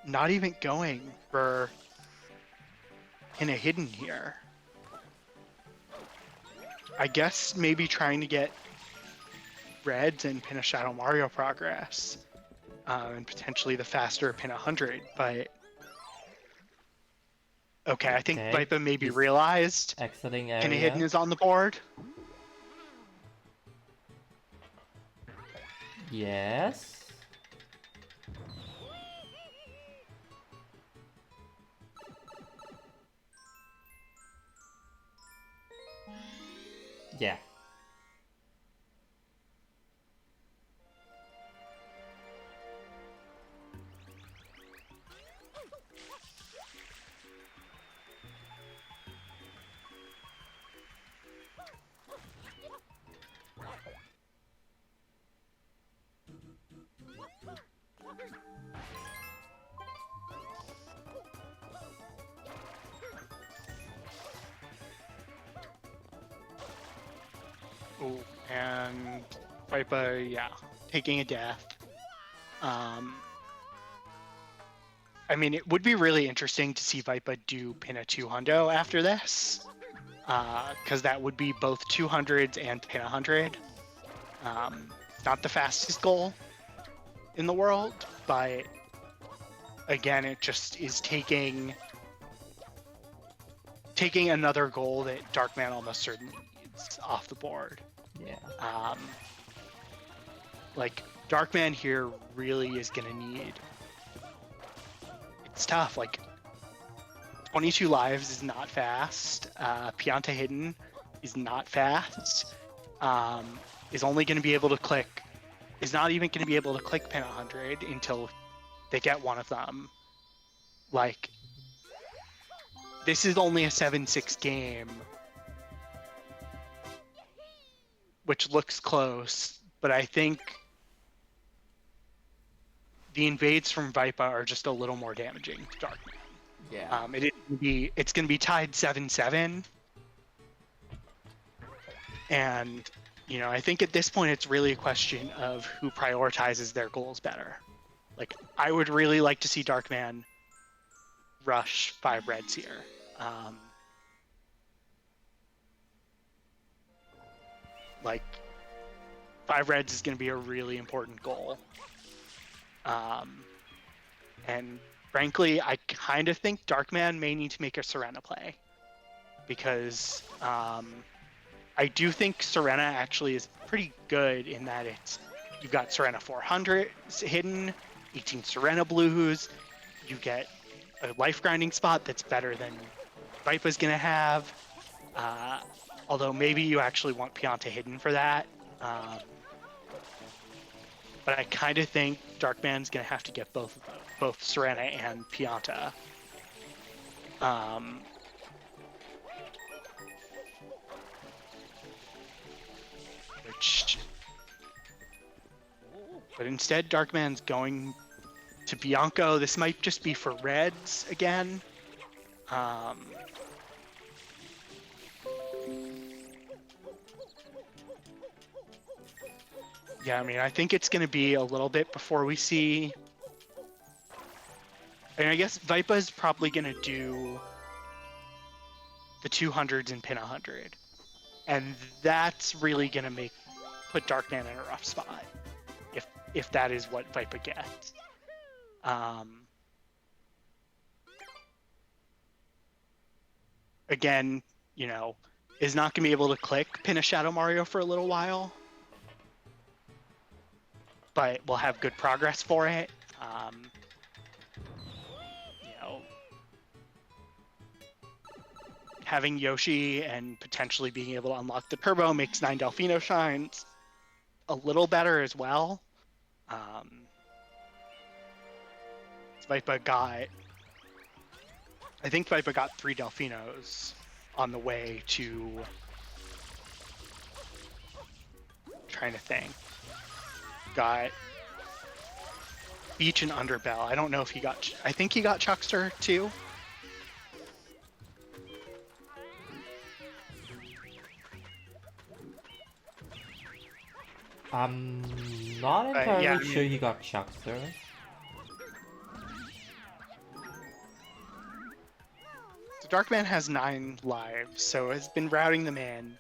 not even going for Pinna hidden here. I guess maybe trying to get Reds and Pinna Shadow Mario progress. And potentially the faster Pinna 100, but okay, I think Vipa maybe realized exiting area. Pinna hidden is on the board. Yes. Yeah. and Viper, yeah, taking a death. I mean, it would be really interesting to see Viper do pin a 200 after this, because that would be both 200s and pin 100. Not the fastest goal in the world, but again, it just is taking another goal that Darkman almost certainly needs off the board. Yeah. Like, Darkman here really is going to need... It's tough, like, 22 lives is not fast. Pianta Hidden is not fast. Is only going to be able to click... Is not even going to be able to click pin 100 until they get one of them. Like, this is only a 7-6 game, which looks close, but I think the invades from Vipa are just a little more damaging to Darkman. Yeah. It's going to be tied 7-7, and you know, I think at this point it's really a question of who prioritizes their goals better. Like, I would really like to see Darkman rush 5 reds here. Like, 5 reds is going to be a really important goal. And frankly, I kind of think Darkman may need to make a Serena play, because I do think Serena actually is pretty good in that you've got Serena 400 hidden, 18 Serena blues, you get a life grinding spot that's better than Vipa's gonna have. Although maybe you actually want Pianta hidden for that. But I kind of think Darkman's gonna have to get both Serena and Pianta. But instead, Darkman's going to Bianco. This might just be for reds again. Yeah, I mean, I think it's going to be a little bit before we see... And I guess Vipa is probably going to do the 200s and pin 100. And that's really going to put Darkman in a rough spot, if that is what Vipa gets. Again, you know, is not going to be able to click pin a Shadow Mario for a little while, but we'll have good progress for it. You know, having Yoshi and potentially being able to unlock the turbo makes 9 Delfino Shines a little better as well. I think Vipa got 3 Delfinos on the way to... Trying to think. Got Beach and Underbell. I don't know if he got... I think he got Chuckster too. I'm not entirely yeah, sure he got Chuckster. So Darkman has 9 lives, so has been routing them in.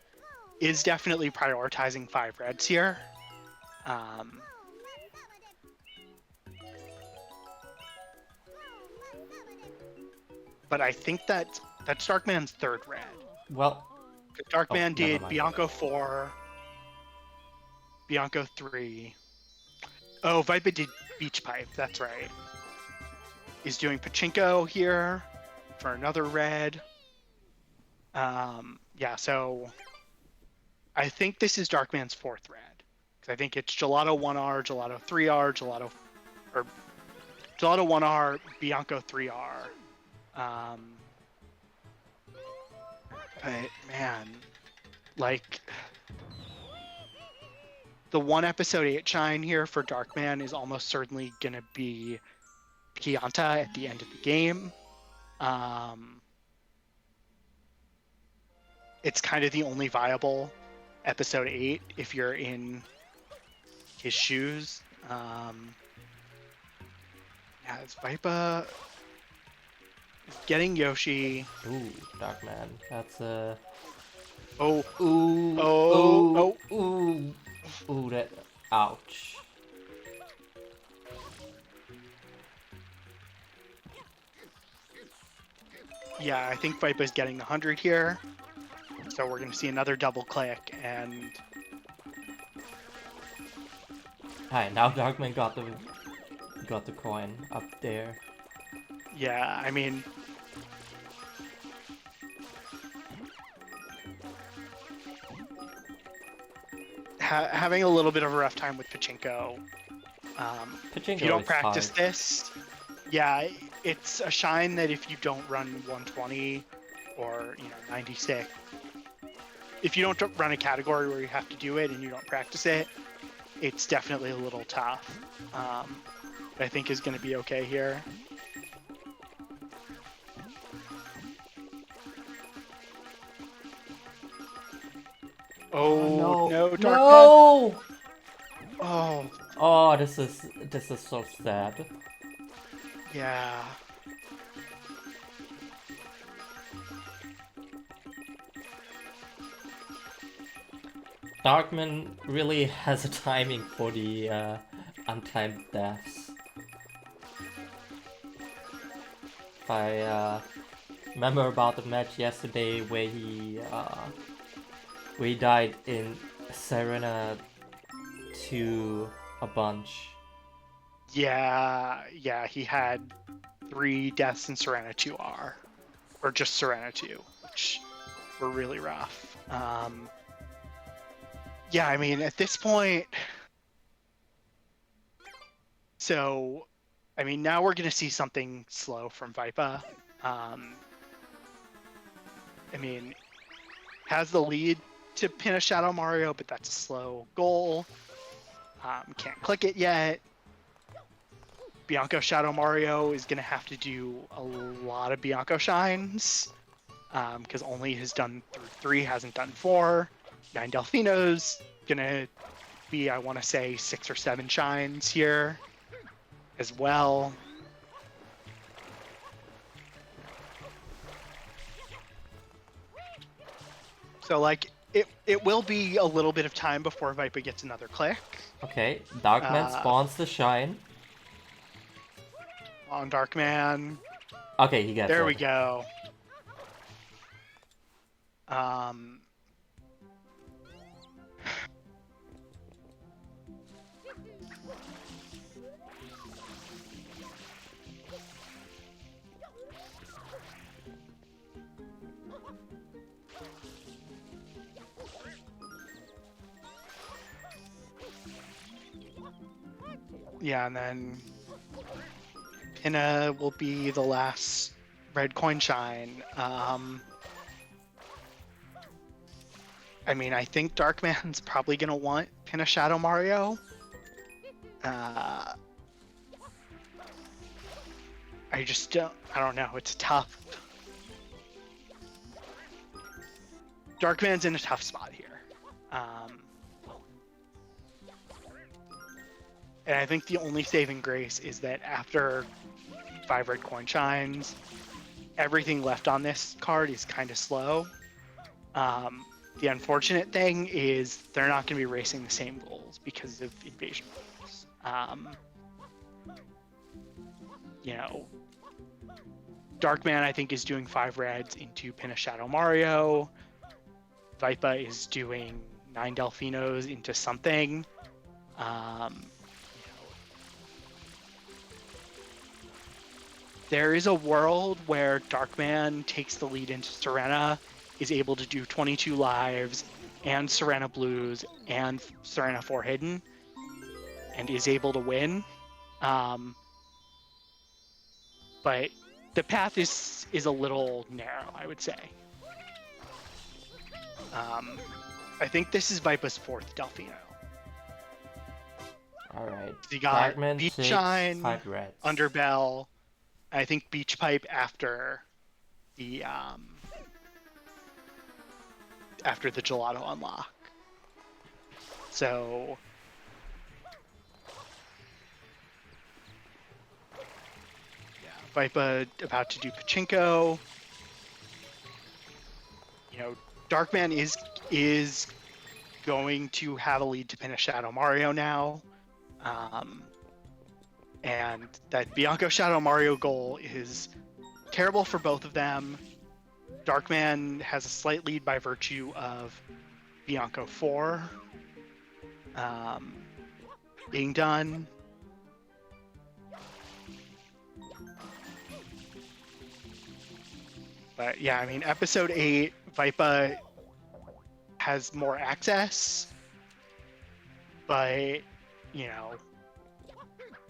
Is definitely prioritizing 5 reds here. But I think that's Darkman's 3rd red. Well, Darkman did mind. Bianco 4, Bianco 3. Oh, Vipa did Beach Pipe, that's right. He's doing Pachinko here for another red. Yeah, so I think this is Darkman's 4th red. Because I think it's Gelato 1R, Gelato 3R, Gelato 1R, Bianco 3R. But man, like, the 1 episode 8 shine here for Darkman is almost certainly gonna be Pianta at the end of the game. It's kind of the only viable episode 8 if you're in his shoes. Yeah, it's Vipa getting Yoshi. Ooh, Darkman. That's a. Oh, Ooh, oh, ooh, oh. ooh, ooh, that. Ouch. Yeah, I think Vipa's getting 100 here. So we're going to see another double click, and Hi, now Darkman got the coin up there. yeah, I mean, having a little bit of a rough time with Pachinko. If you Pachinko don't is practice hard. this, yeah, it's a shine that if you don't run 120 or 96, if you don't run a category where you have to do it and you don't practice it, it's definitely a little tough. But I think is going to be okay here. Oh No, no, Darkman! no! Oh Oh, this is so sad. yeah. Darkman really has a timing for the untimed deaths. I remember about the match yesterday where he died in Serena 2 a bunch. Yeah, he had 3 deaths in Serena 2R, or just Serena 2, which were really rough. Yeah, I mean, at this point, so, I mean, now we're going to see something slow from Vipa. I mean, has the lead to pin a Shadow Mario, but that's a slow goal. Can't click it yet. Bianco Shadow Mario is going to have to do a lot of Bianco shines, because only has done 3, hasn't done 4. 9 Delfino's going to be, I want to say, 6 or 7 shines here as well. So, like, it will be a little bit of time before Vipa gets another click. Okay, Darkman spawns the shine. On Darkman. Okay, he gets There it. we go. Um, yeah, and then Pinna will be the last red coin shine. I mean, I think Darkman's probably going to want Pinna Shadow Mario. I just don't, I don't know. It's tough. Darkman's in a tough spot here. And I think the only saving grace is that after 5 red coin shines, everything left on this card is kind of slow. The unfortunate thing is they're not going to be racing the same goals because of invasion rules. Darkman, I think, is doing 5 reds into Pin a Shadow Mario. Vipa is doing 9 Delfinos into something. There is a world where Darkman takes the lead into Serena, is able to do 22 lives and Serena Blues and Serena 4 Hidden, and is able to win. But the path is a little narrow, I would say. I think this is Vipa's 4th Delfino. Alright. He got Darkman Beach takes Shine, 5 reds. Underbell, I think Beach Pipe after the gelato unlock. So yeah, Vipa about to do Pachinko. You know, Darkman is going to have a lead to pin a Shadow Mario now. And that Bianco Shadow Mario goal is terrible for both of them. Darkman has a slight lead by virtue of Bianco 4 being done. But yeah, I mean, episode 8, Vipa has more access, but you know,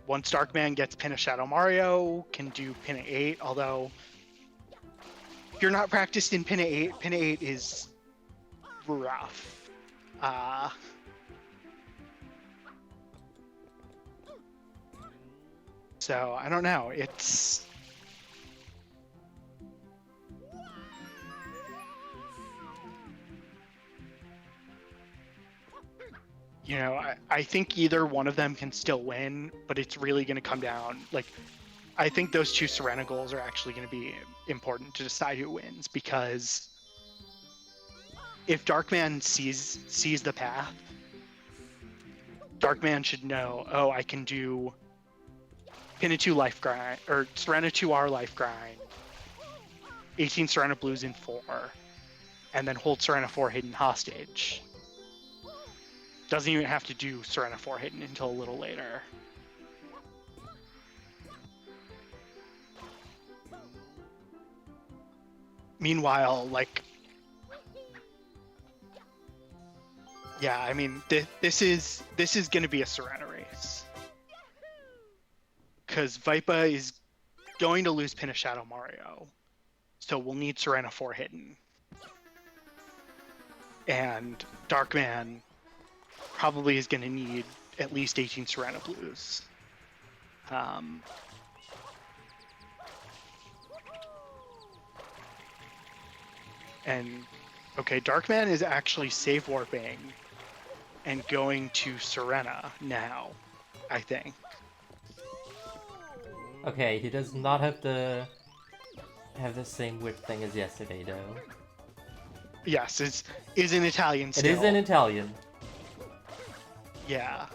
once Darkman gets pin a Shadow Mario, can do pin a 8, although if you're not practiced in pin a 8, pin a 8 is rough. So I don't know. It's you know, I think either one of them can still win, but it's really going to come down. Like, I think those two Serena goals are actually going to be important to decide who wins, because if Darkman sees the path, Darkman should know, oh, I can do pin a 2 life grind, or Serena 2R life grind, 18 Serena Blues in 4, and then hold Serena 4 hidden hostage. Doesn't even have to do Serena 4 hidden until a little later. Meanwhile, like, yeah, I mean, this is going to be a Serena race, because Vipa is going to lose pin a Shadow Mario, so we'll need Serena 4 hidden, and Darkman probably is going to need at least 18 Serena Blues. And okay, Darkman is actually save warping and going to Serena now, I think. Okay, he does not have the same whip thing as yesterday, though. Yes, is in Italian still. It is in Italian. Yeah.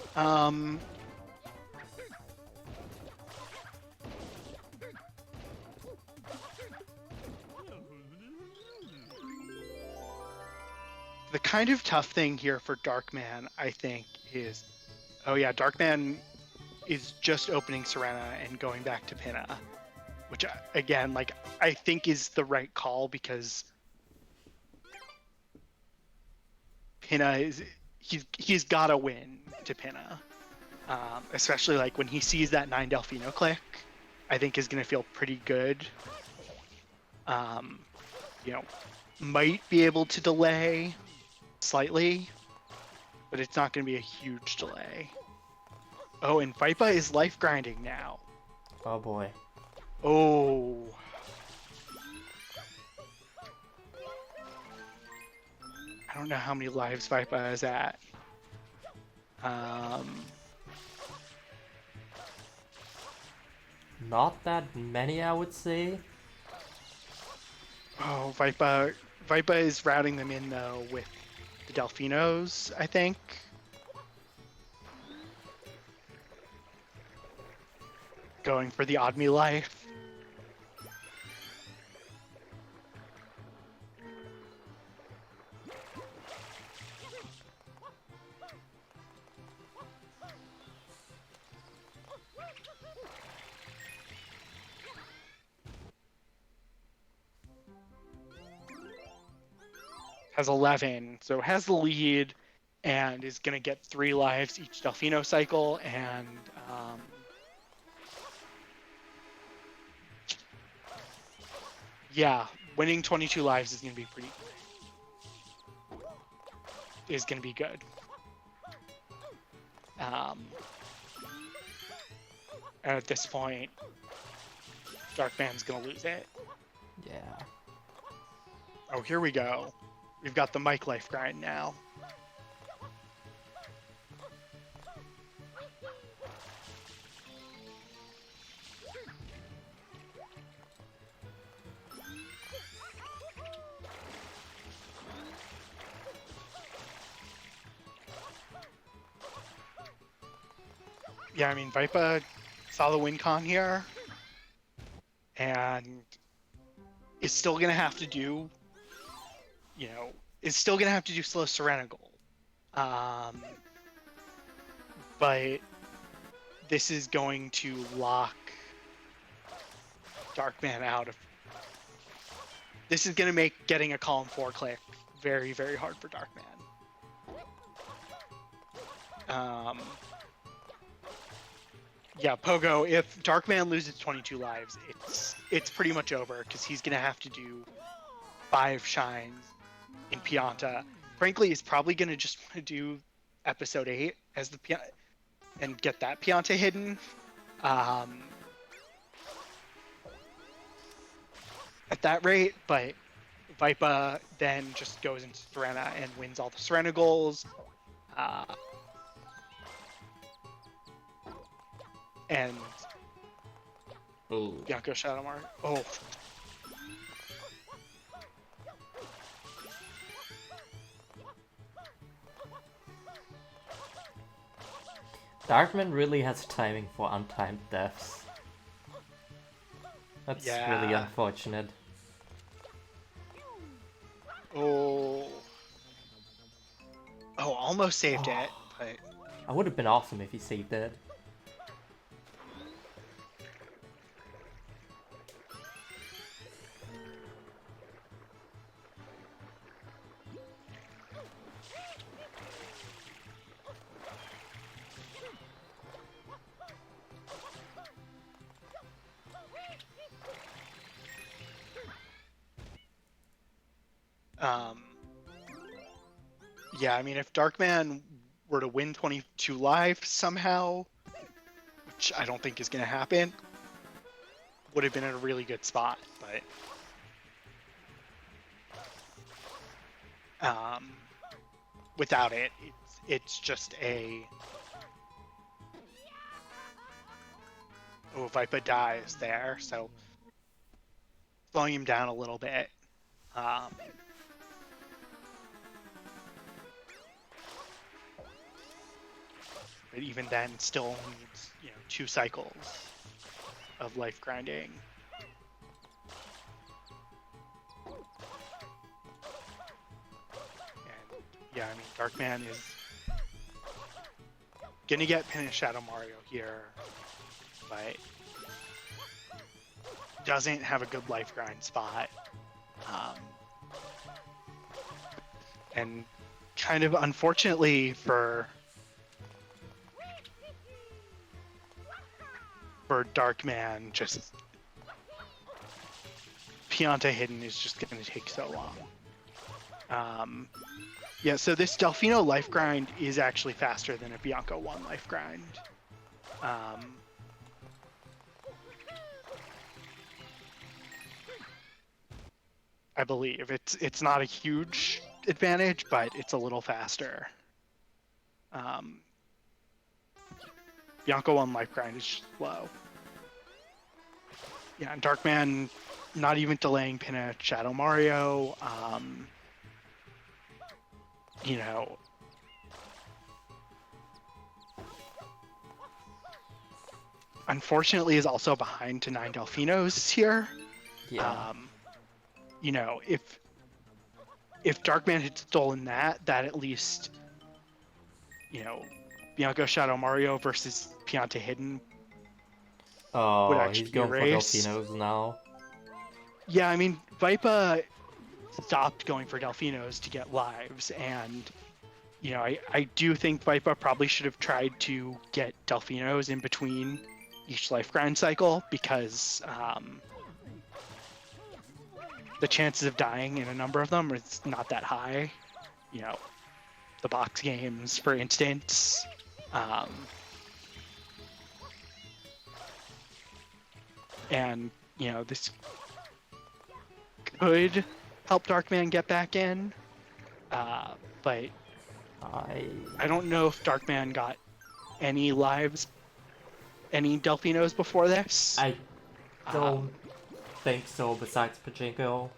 The kind of tough thing here for Darkman, I think, is, oh yeah, Darkman is just opening Serena and going back to Pinna, which again, like, I think is the right call, because Pinna is he's got to win to Pinna, especially like when he sees that 9 Delfino click. I think is going to feel pretty good. You know, might be able to delay slightly, but it's not going to be a huge delay. Oh, and Vipa is life grinding now. Oh boy. Oh. I don't know how many lives Vipa is at. Not that many, I would say. Oh, Vipa is routing them in though with the Delfinos, I think. Going for the Odd Me life. Has 11, so has the lead, and is going to get 3 lives each Delfino cycle, and yeah, winning 22 lives is going to be good. And at this point, Darkman's going to lose it. Yeah. Oh, here we go. We've got the Mike life grind now. Yeah, I mean, Vipa saw the win con here, and is still gonna have to do, is still gonna have to do slow Serenagol. But this is going to lock Darkman out of. This is gonna make getting a column 4 click very, very hard for Darkman. Yeah, Pogo, if Darkman loses 22 lives, it's pretty much over because he's gonna have to do 5 shines in Pianta. Frankly, he's probably gonna just want to do episode 8 as the and get that Pianta hidden. At that rate, but Vipa then just goes into Serena and wins all the Serena goals. And Bianco Shadowmar. Oh. Darkman really has timing for untimed deaths. That's really unfortunate. Oh, almost saved it, but... I would have been awesome if he saved it. Yeah, I mean, if Darkman were to win 22 live somehow, which I don't think is going to happen, would have been in a really good spot, but without it, it's just a... Oh, Vipa dies there, so slowing him down a little bit. But even then, still needs 2 cycles of life grinding. And yeah, I mean, Darkman is gonna get Pin and Shadow Mario here, but doesn't have a good life grind spot. And kind of unfortunately for Darkman, just Pianta hidden is just going to take so long. Yeah, so this Delfino life grind is actually faster than a Bianco 1 life grind. I believe it's not a huge advantage, but it's a little faster. Bianco 1 life grind is slow. Yeah, and Darkman not even delaying Pin at Shadow Mario. Unfortunately is also behind to 9 Delfinos here. Yeah. If Darkman had stolen that at least, Bianco Shadow Mario versus Pianta Hidden would actually he's going erase. for Delfinos now. Yeah, I mean, Vipa stopped going for Delfinos to get lives, and I do think Vipa probably should have tried to get Delfinos in between each life grind cycle, because the chances of dying in a number of them is not that high. The box games, for instance. And this could help Darkman get back in, but I don't know if Darkman got any lives, any Delfinos before this. I don't think so, besides Pachinko.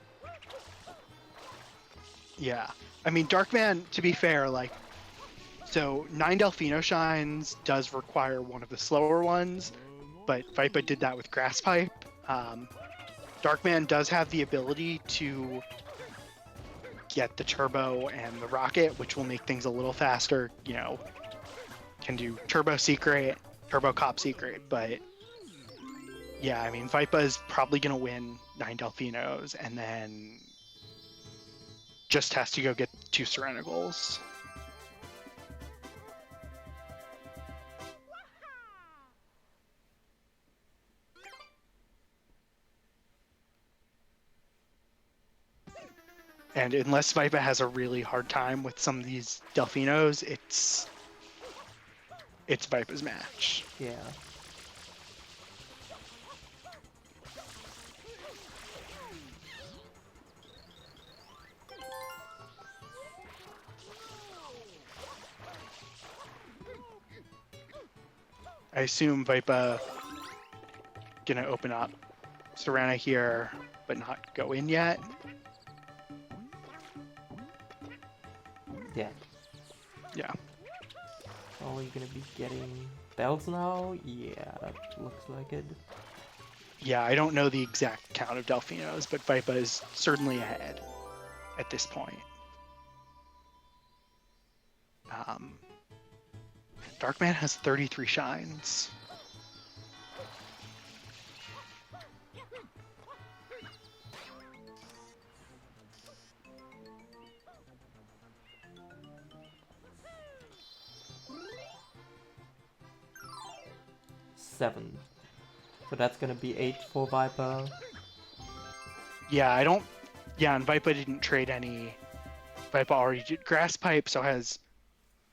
Yeah, I mean, Darkman, to be fair, So 9 Delfino Shines does require one of the slower ones, but Vipa did that with Grass Pipe. Darkman does have the ability to get the Turbo and the Rocket, which will make things a little faster. You know, can do Turbo Secret, Turbo Cop Secret, but yeah, I mean, Vipa is probably going to win 9 Delfinos and then just has to go get 2 Serenagles. And unless Vipa has a really hard time with some of these Delfinos, it's Vipa's match. Yeah. I assume Vipa gonna open up Serena here, but not go in yet. Yeah. Yeah. Are we gonna be getting bells now? Yeah, that looks like it. Yeah, I don't know the exact count of Delfinos, but Vipa is certainly ahead at this point. Darkman has 33 shines. Seven. So that's gonna be 8 for Viper. Yeah, I don't. Yeah, and Vipa didn't trade any. Vipa already did Grass Pipe, so has.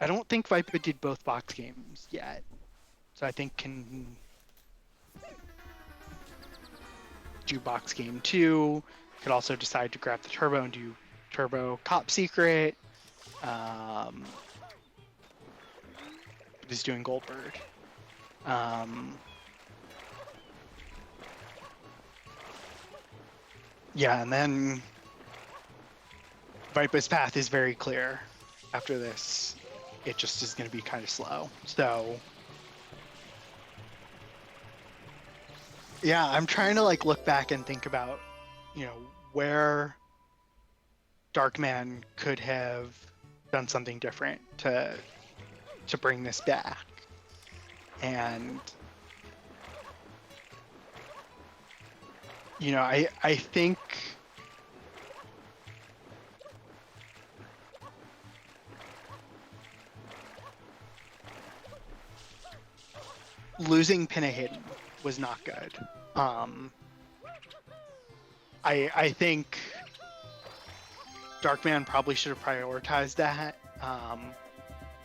I don't think Vipa did both box games yet, so I think can do box game 2. Could also decide to grab the Turbo and do Turbo Cop Secret. He's doing Goldbird. Yeah, and then Vipa's path is very clear. After this, it just is going to be kind of slow. So, yeah, I'm trying to like look back and think about, you know, where Darkman could have done something different to bring this back. And you know, I think losing Pinna Hidden was not good. I think Darkman probably should have prioritized that.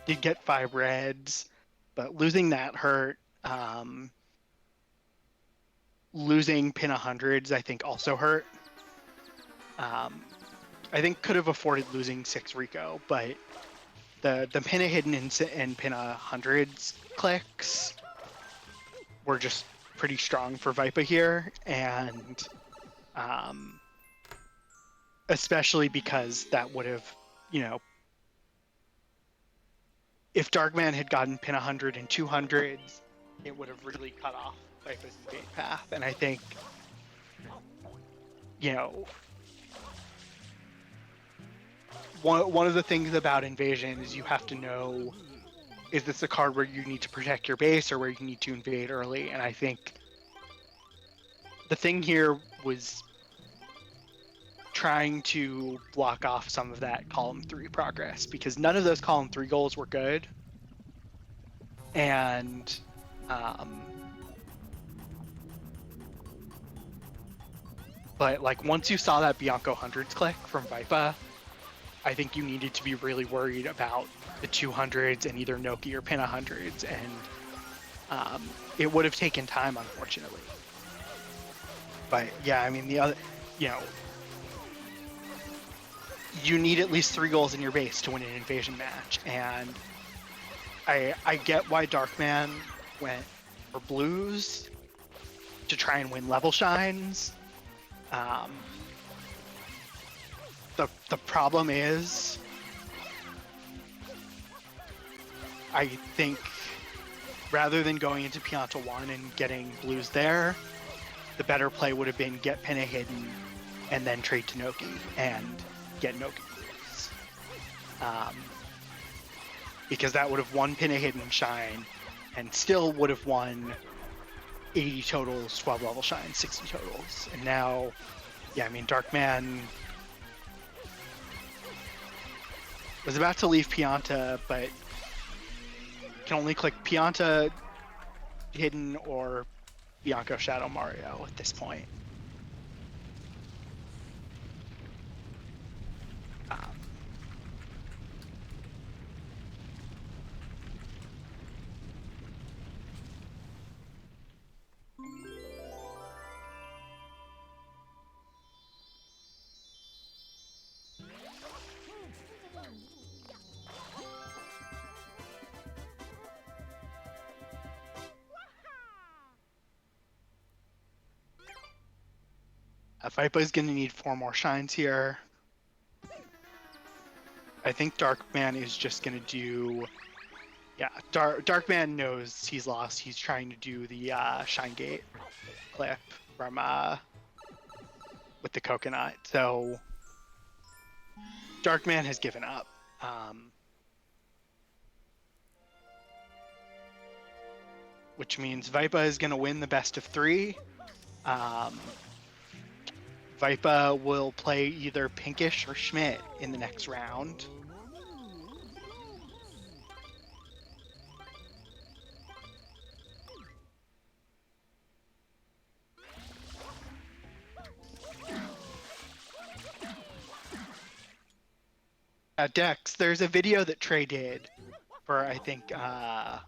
Did get 5 reds, but losing that hurt. Losing Pinna Hundreds, I think, also hurt. I think could have afforded losing 6 Rico, but the Pinna Hidden and Pinna Hundreds clicks were just pretty strong for Vipa here, and especially because that would have, you know, if Darkman had gotten Pin 100 and 200s, it would have really cut off Vipa's invade path. And I think, you know, one of the things about Invasion is you have to know, is this a card where you need to protect your base or where you need to invade early? And I think the thing here was trying to block off some of that column 3 progress, because none of those column 3 goals were good. And but like once you saw that Bianco hundreds click from Vipa, I think you needed to be really worried about the 200s and either Noki or Pinna hundreds, and it would have taken time, unfortunately. But yeah, I mean, the other, you know, you need at least 3 goals in your base to win an invasion match, and I get why Darkman went for blues to try and win level shines. The problem is I think rather than going into Pianta 1 and getting blues there, the better play would have been get Pinna hidden and then trade to Noki and get Noki blues. Because that would have won Pinna hidden shine and still would have won 80 totals, 12 level shine, 60 totals. And now, yeah, I mean, Darkman was about to leave Pianta, but can only click Pianta hidden or Bianco Shadow Mario at this point. Vipa is going to need 4 more shines here. I think Darkman is just going to do... Yeah, Darkman knows he's lost. He's trying to do the Shine Gate clip from with the coconut. So Darkman has given up. Which means Vipa is going to win the best of 3. Vipa will play either Pinkish or Schmidt in the next round. Dex, there's a video that Trey did for, I think, I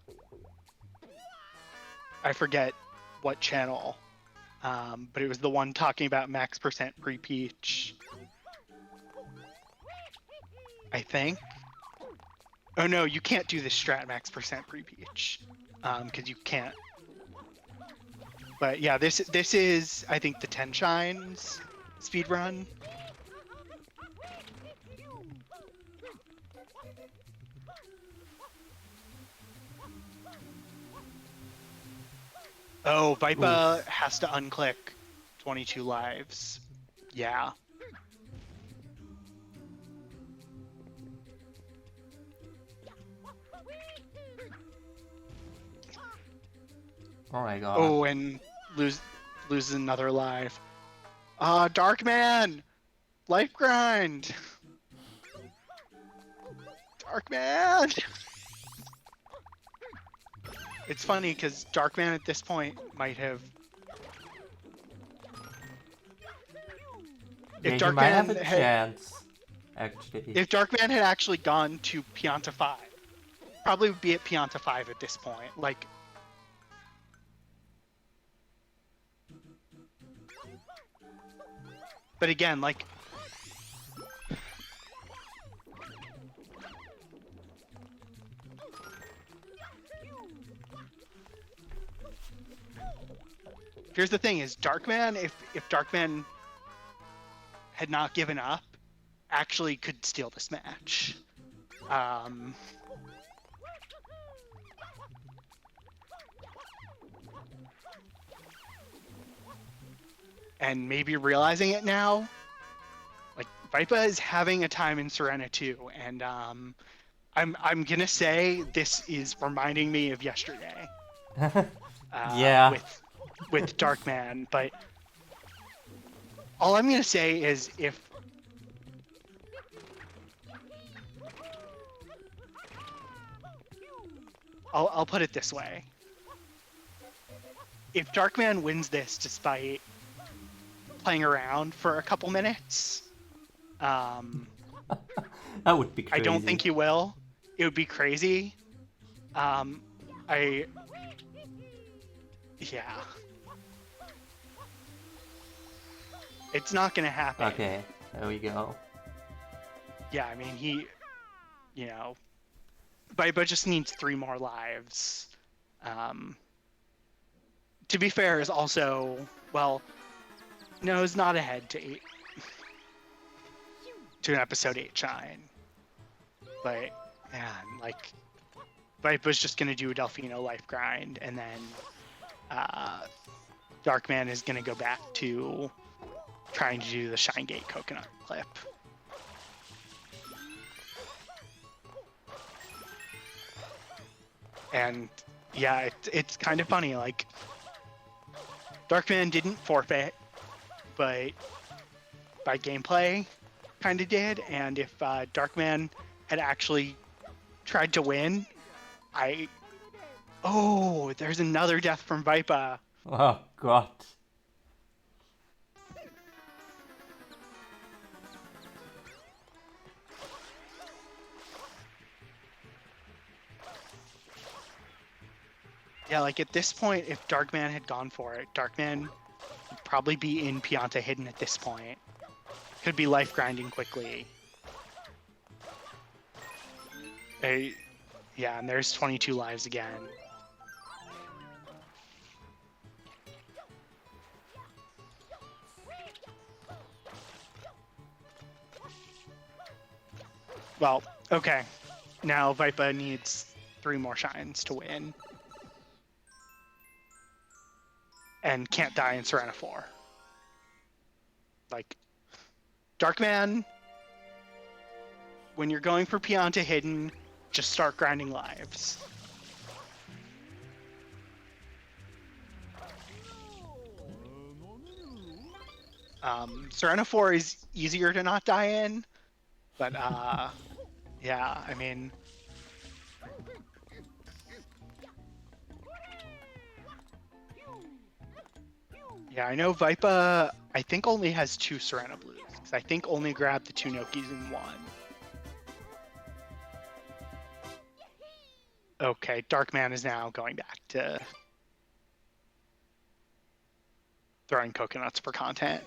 forget what channel, but it was the one talking about max percent pre-peach, I think. Oh no, you can't do this strat max percent pre-peach, because you can't. But yeah, this is, I think, the 10 shines speed run. Oh, Vipa has to unclick 22 lives. Yeah. Oh my god. Oh, and loses another life. Darkman! Life grind! Darkman! It's funny because Darkman at this point might have. Yeah, If he might have Darkman a had, chance, actually. if Darkman had actually gone to Pianta 5, probably would be at Pianta 5 at this point. Like, but again, like, here's the thing: is Darkman, if Darkman had not given up, actually could steal this match. And maybe realizing it now, like Vipa is having a time in Serena too, and I'm gonna say this is reminding me of yesterday. Yeah. With Darkman, but all I'm gonna say is if I'll put it this way: if Darkman wins this despite playing around for a couple minutes, That would be crazy. I don't think he will. It would be crazy. Yeah. It's not gonna happen. Okay, there we go. Yeah, I mean, he, you know, Vipa just needs 3 more lives. To be fair, is also, well, no, it's not ahead to 8, to an episode 8 shine. But, man, like, Vipa's just going to do a Delfino life grind, and then Darkman is going to go back to trying to do the Shine Gate coconut clip. And yeah, it's kind of funny. Like, Darkman didn't forfeit, but by gameplay, kind of did. And if Darkman had actually tried to win, Oh, there's another death from Vipa. Oh god. Yeah, like at this point, if Darkman had gone for it, Darkman would probably be in Pianta hidden at this point. Could be life grinding quickly. Yeah, and there's 22 lives again. Well, okay. Now Vipa needs 3 more shines to win. And can't die in Serena 4. Like, Darkman, when you're going for Pianta hidden, just start grinding lives. Serena 4 is easier to not die in, but yeah, I mean, yeah, I know Vipa, I think only has 2 Serena Blues, because I think only grabbed the 2 Nokis in 1. Okay, Darkman is now going back to throwing coconuts for content.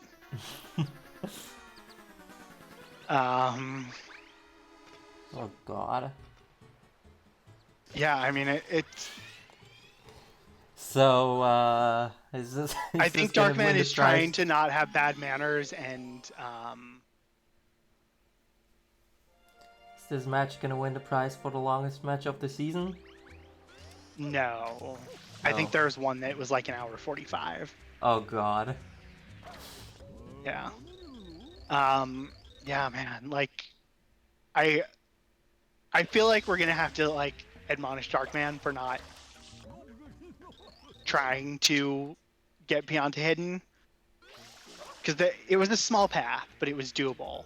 Oh god. Yeah, I mean, it's... So, is this... I think Darkman is trying to not have bad manners, and Is this match gonna win the prize for the longest match of the season? no. I think there's one that was like an hour 45. Oh god. Yeah. Yeah, man, like, I feel like we're gonna have to, like, admonish Darkman for not trying to get Pianta hidden. Because it was a small path, but it was doable.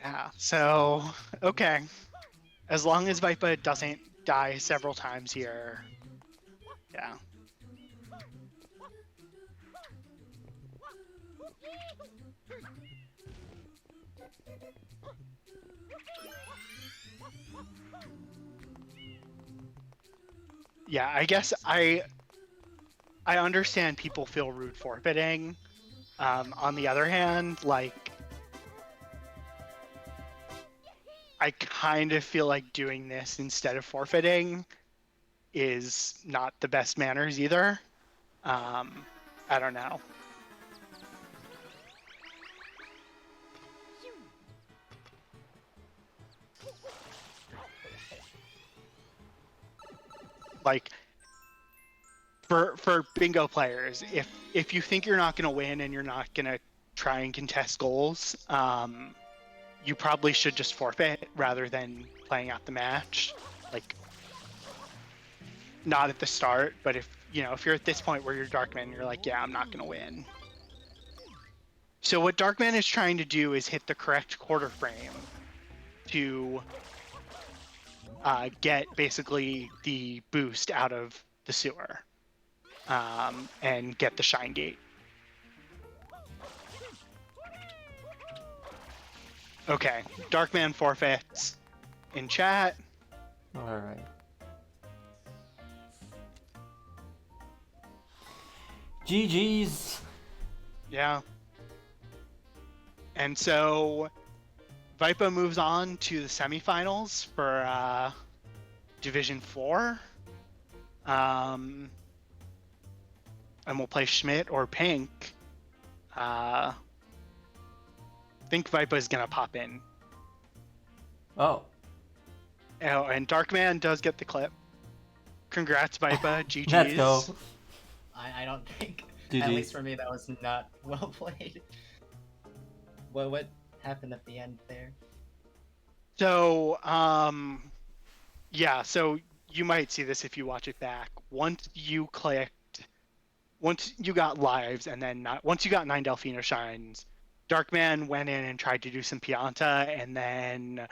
Yeah, so, okay. As long as Vipa doesn't die several times here, yeah. Yeah, I guess I understand people feel rude forfeiting. On the other hand, like, I kind of feel like doing this instead of forfeiting is not the best manners either. I don't know. Like, for bingo players, if you think you're not going to win and you're not going to try and contest goals, you probably should just forfeit rather than playing out the match. Like, not at the start, but if you're at this point where you're Darkman and you're like, yeah, I'm not going to win. So what Darkman is trying to do is hit the correct quarter frame to get basically the boost out of the sewer and get the Shine Gate. Okay, Darkman forfeits in chat. Alright. GG's. Yeah. And so Vipa moves on to the semifinals for Division 4. And we'll play Schmidt or Pink. I think Vipa is going to pop in. Oh. Oh, and Darkman does get the clip. Congrats, Vipa. GG's. Let's go. I don't think, GG. at least for me, that was not well played. What happened at the end there? So, yeah, so you might see this if you watch it back. Once you got lives, and then once you got 9 Delfino Shines, Darkman went in and tried to do some Pianta, and then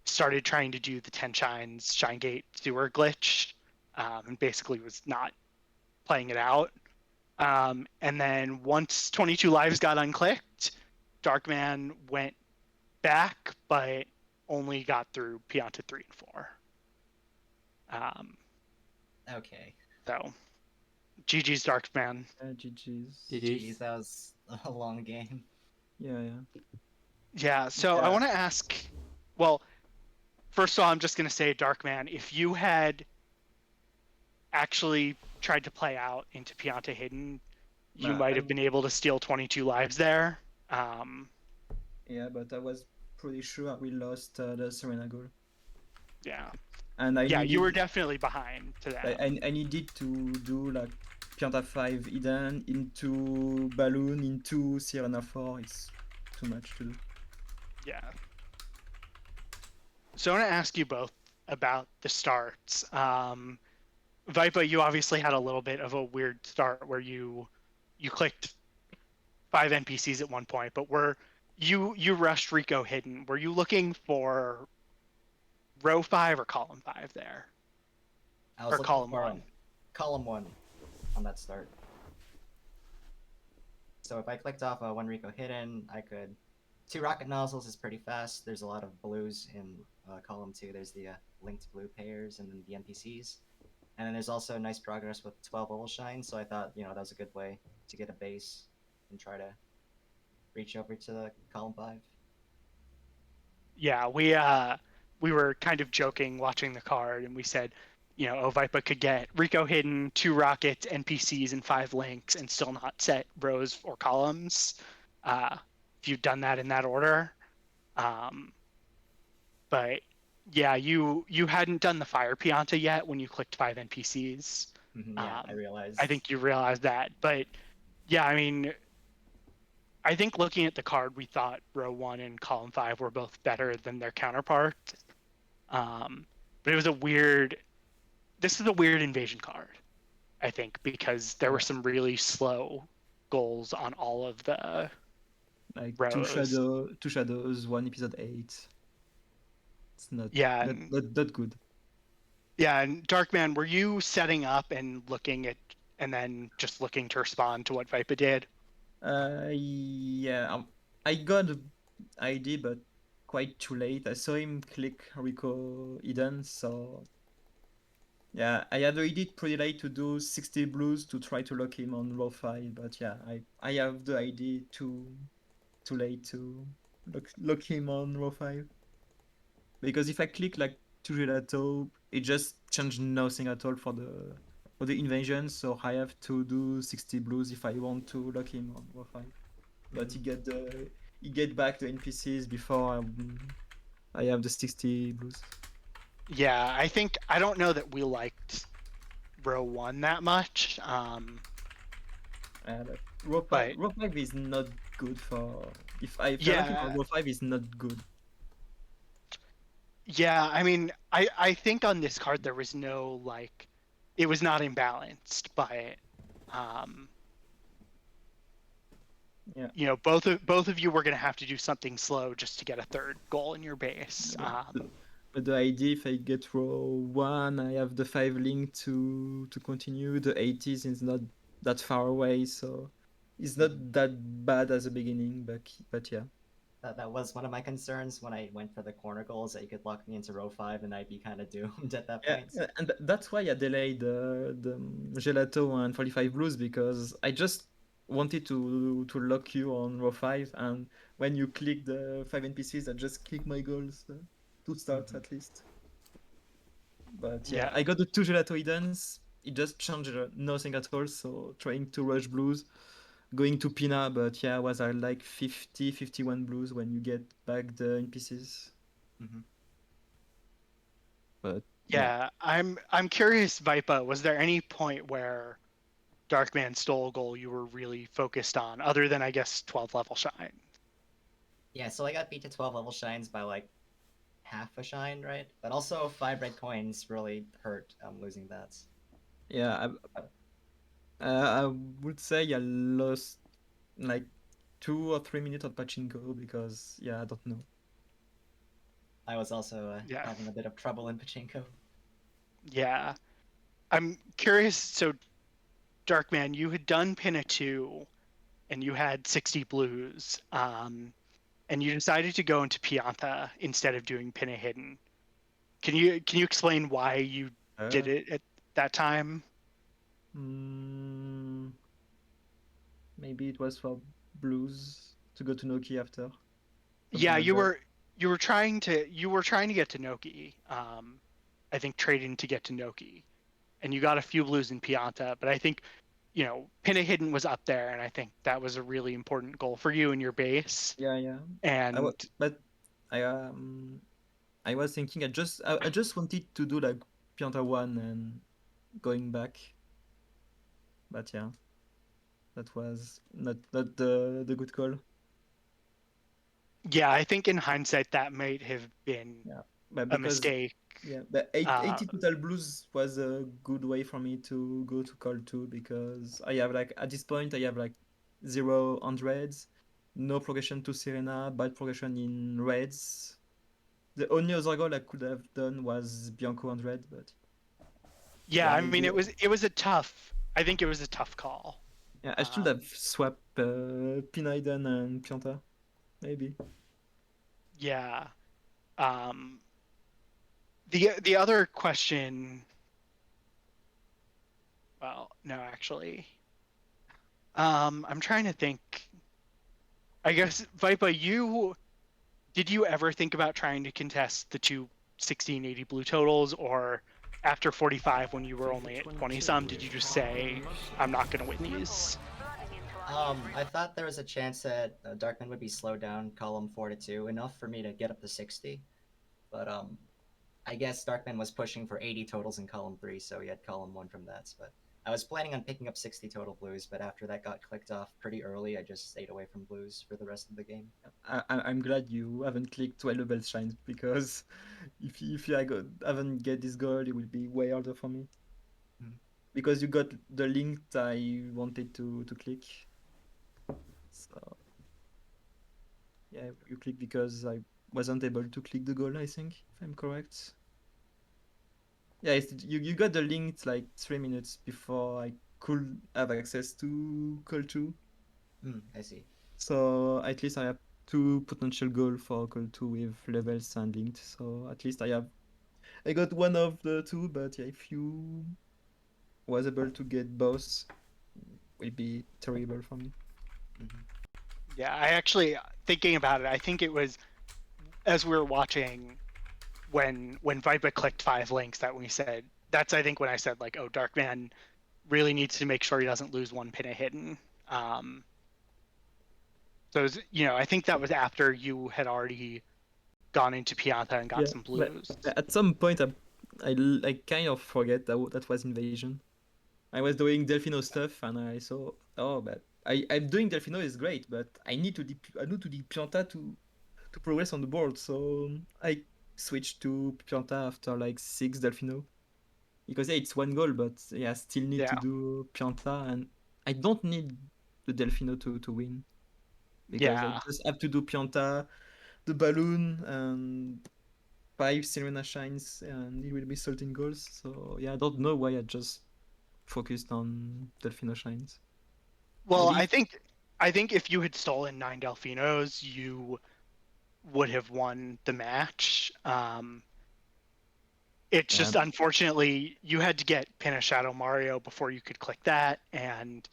started trying to do the 10 Shines Shine Gate sewer glitch, and basically was not playing it out. And then once 22 lives got unclicked, Darkman went back, but only got through Pianta 3 and 4. Okay. So, GG's Darkman. GG's. Jeez, that was a long game. Yeah. Yeah, so I Yeah. want to ask, well, first of all, I'm just going to say, Darkman, if you had actually tried to play out into Pianta Hidden, you might have been able to steal 22 lives there. Yeah, but I was pretty sure we lost the Serena goal. Yeah. And You were definitely behind to that. I needed to do like Pianta 5 hidden into Balloon into Sirena 4. It's too much to do. Yeah. So I want to ask you both about the starts. Vipa, you obviously had a little bit of a weird start where you clicked 5 NPCs at one point, but you rushed Rico Hidden. Were you looking for row 5 or column 5 there? I was Or looking column for 1? Column 1 on that start. So if I clicked off one Rico hidden, I could. 2 rocket nozzles is pretty fast. There's a lot of blues in column 2. There's the linked blue pairs and then the NPCs. And then there's also nice progress with 12 oval shines. So I thought, that was a good way to get a base and try to reach over to the column 5. Yeah, we were kind of joking watching the card, and we said, Vipa could get Rico Hidden, 2 rockets, NPCs, and 5 links, and still not set rows or columns. If you've done that in that order, but yeah, you hadn't done the fire Pianta yet when you clicked 5 NPCs. Yeah, I realized. I think you realized that, but yeah, I mean, I think looking at the card, we thought row 1 and column 5 were both better than their counterparts. But it was this is a weird invasion card, I think, because there were some really slow goals on all of the like rows. two shadows, 1 episode 8. It's not not good. Yeah, and Darkman, were you setting up and looking at, and then just looking to respond to what Vipa did? Yeah, I got the idea, but quite too late. I saw him click Rico Eden, so yeah, I had already pretty late to do 60 blues to try to lock him on row 5, but yeah, I have the idea too late to lock him on row 5. Because if I click like to gelato, it just changed nothing at all for the invasion, so I have to do 60 blues if I want to lock him on row 5. But he get back the NPCs before I have the 60 blues. Yeah, I don't know that we liked row 1 that much. Row 5 is not good for if I feel like row 5 is not good. Yeah, I mean, I think on this card there was no it was not imbalanced, but both of you were gonna have to do something slow just to get a third goal in your base. But the idea, if I get row 1, I have the 5 link to continue. The 80s is not that far away, so it's not that bad as a beginning. But yeah. That was one of my concerns when I went for the corner goals, that you could lock me into row 5 and I'd be kind of doomed at that point. Yeah, and that's why I delayed the gelato and 45 blues, because I just wanted to lock you on row 5, and when you click the 5 NPCs, I just click my goals to start at least. But yeah, Yeah. I got the 2 gelato Edens. It just changed nothing at all. So trying to rush blues, going to Pina, but yeah, I was at like 50, 51 blues when you get back the NPCs. Hmm. But yeah, Yeah, I'm curious, Vipa, was there any point where Darkman stole a goal you were really focused on, other than I guess 12 level shine? Yeah, so I got beat to 12 level shines by like half a shine, right? But also 5 red coins really hurt losing that. yeah, I would say I lost like 2 or 3 minutes of pachinko because yeah, I don't know. I was also Yeah. having a bit of trouble in pachinko. Yeah. I'm curious, so Darkman, you had done Pinna 2 and you had 60 blues, and you decided to go into Pianta instead of doing Pinna Hidden. Can you explain why you did Uh, it at that time? mm, Maybe it was for blues to go to Noki after something Yeah, like that. you were trying to get to Noki. I think trading to get to Noki, and you got a few blues in Pianta, but I think Pinna Hidden was up there, and I think that was a really important goal for you and your base. Yeah, yeah. And But I was thinking I just wanted to do like Pianta 1 and going back. But yeah, that was not the good call. yeah, I think in hindsight that might have been Yeah. But a because mistake. yeah, the Uh, 80 total blues was a good way for me to go to call 2 because I have like at this point I have like 0 hundreds, no progression to Serena, bad progression in reds. The only other goal I could have done was Bianco 100, but yeah, yeah, I mean maybe it was a tough. I think it was a tough call. yeah, I should have Um, swapped Pinaiden and Pianta, maybe. yeah. Um, the other question. Well, no, actually. I'm trying to think. I guess Vipa, did you ever think about trying to contest the two 1680 blue totals, or after 45 when you were only at 20 some, did you just say, I'm not going to win these? I thought there was a chance that Darkman would be slowed down column 4 to 2 enough for me to get up to 60, but I guess Darkman was pushing for 80 totals in column 3, so he had column 1 from that. But I was planning on picking up 60 total blues, but after that got clicked off pretty early, I just stayed away from blues for the rest of the game. I'm glad you haven't clicked 12 level shines because if you haven't get this goal, it will be way harder for me. Mhm. Because you got the link I wanted to click. So yeah, you click because I wasn't able to click the goal, I think, if I'm correct. Yeah, you got the link like 3 minutes before I could have access to call 2. I see. So at least I have 2 potential goal for call 2 with levels and linked. So at least I got one of the two, but yeah, if you was able to get both, will be terrible for me. Hmm. Yeah, I actually, thinking about it, I think it was as we were watching when Vipa clicked 5 links that we said, that's I think when I said like, oh, Darkman really needs to make sure he doesn't lose one Pinna Hidden. Um, so, I think that was after you had already gone into Pianta and got Yeah, some but blues. at some point I kind of forget that was invasion. I was doing Delfino stuff and I saw, oh, but I'm doing Delfino is great, but I need to do Pianta to progress on the board. So I switched to Pianta after like 6 Delfino because yeah, it's one goal, but yeah, I still need to Yeah, do Pianta and I don't need the Delfino to win because I yeah. just have to do Pianta, the balloon, and 5 Serena shines, and it will be 13 goals. So yeah, I don't know why I just focused on Delfino shines. Well, Maybe I think if you had stolen 9 Delfinos, you would have won the match. It's yeah, just unfortunately you had to get Pin a Shadow Mario before you could click that, and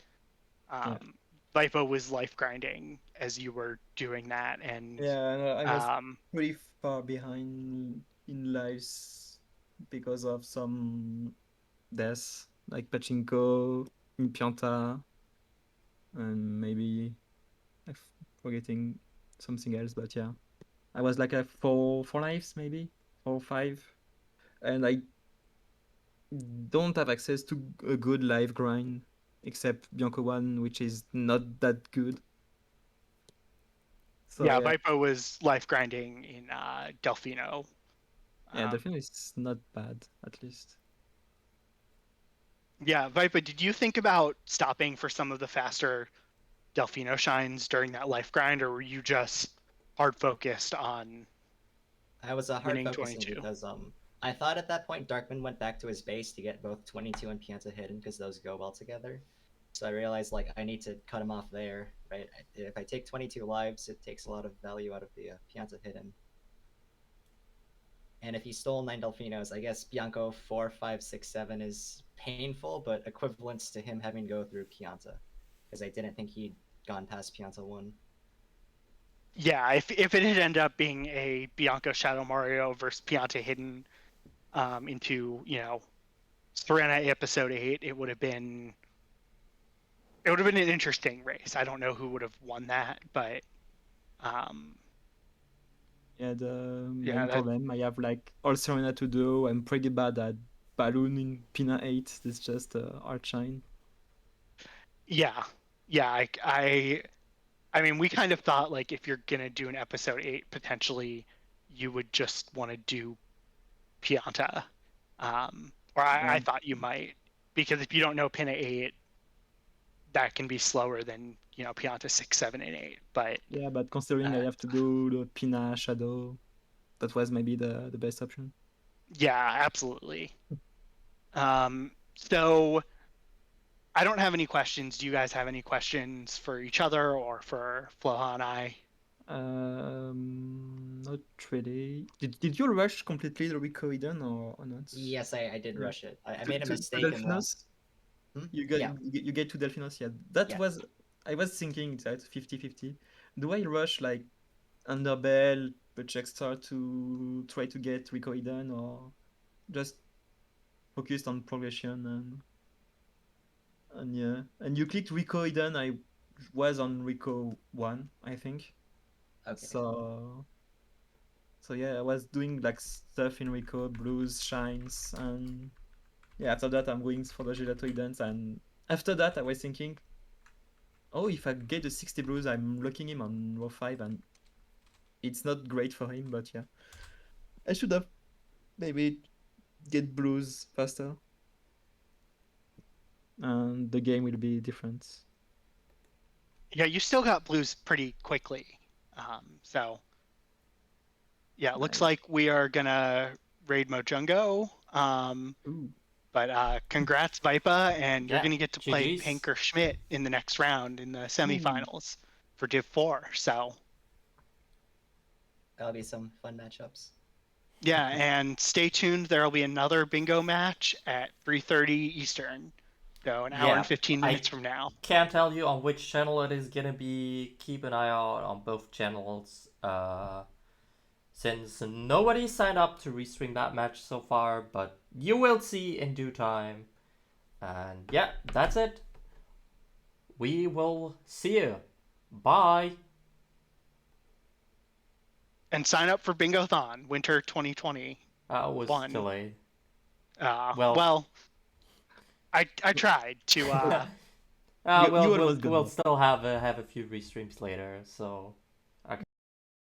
yeah, um, Vipo was life grinding as you were doing that, and yeah. No, I was um, pretty far behind in lives because of some deaths, like Pachinko, Impianta, and maybe I'm forgetting something else, but yeah. I was like a four lives, maybe 4 or 5, and I don't have access to a good live grind except Bianco One, which is not that good. So Yeah, yeah, Vipo was life grinding in Delfino. yeah, Um, Delphine is not bad at least. yeah, Vipo, did you think about stopping for some of the faster Delfino shines during that life grind, or were you just hard focused on I was hard winning focusing 22? because I thought at that point Darkman went back to his base to get both 22 and Pianta hidden because those go well together. So I realized like I need to cut him off there, right? If I take 22 lives, it takes a lot of value out of the Pianta hidden. And if he stole 9 Delfinos, I guess Bianco 4, 5, 6, 7 is painful, but equivalent to him having to go through Pianta. Because I didn't think he'd gone past Pianta 1. Yeah, if it had ended up being a Bianco Shadow Mario versus Pianta hidden into Serena episode 8, it would have been an interesting race. I don't know who would have won that, but um, Yeah, the yeah, main problem I have like all Serena to do. I'm pretty bad at Balloon in Pina 8. It's just Archine. yeah, yeah. I mean, we kind of thought like if you're gonna do an episode 8, potentially you would just want to do Pianta, or Yeah, I thought you might, because if you don't know Pina 8, that can be slower than Pianta 6, 7, and 8. But yeah, but considering I uh, have to do the Pina Shadow, that was maybe the best option. yeah, absolutely. So I don't have any questions. Do you guys have any questions for each other or for Floha and I? Not really. Did you rush completely the Rico Eden or not? Yes, I did Yeah. rush it. I To, made a to mistake in one. Delphinos? Hmm? You Yeah, get to Delphinos, yeah. That yeah. was I was thinking that 50-50. Do I rush like Underbell, the Checkstar to try to get Rico Eden or just focused on progression and yeah. And you clicked Rico Eden, I was on Rico 1, I think. Okay. So yeah, I was doing like stuff in Rico, blues, shines, and yeah, after that I'm going for the gelato dance, and after that I was thinking, oh, if I get the 60 blues, I'm locking him on row 5, and it's not great for him, but yeah. I should have maybe get blues faster, and the game will be different. Yeah, you still got blues pretty quickly. So yeah, it looks I, like we are gonna raid Mojungo. ooh, But congrats, Vipa, and you're Yeah, gonna get to play GG's. Pink or Schmidt in the next round in the ooh. semifinals for Div 4. So That'll be some fun matchups. yeah, and stay tuned. There will be another bingo match at 3:30 Eastern. So an hour and Yeah, 15 I minutes from now. can't tell you on which channel it is gonna be. Keep an eye out on both channels. Since nobody signed up to restream that match so far, but you will see in due time. And yeah, that's it. We will see you. Bye. And sign up for Bingothon Winter 2021. Was delayed. Well, Well, I tried to You we'll almost got we'll that. still have a few restreams later. So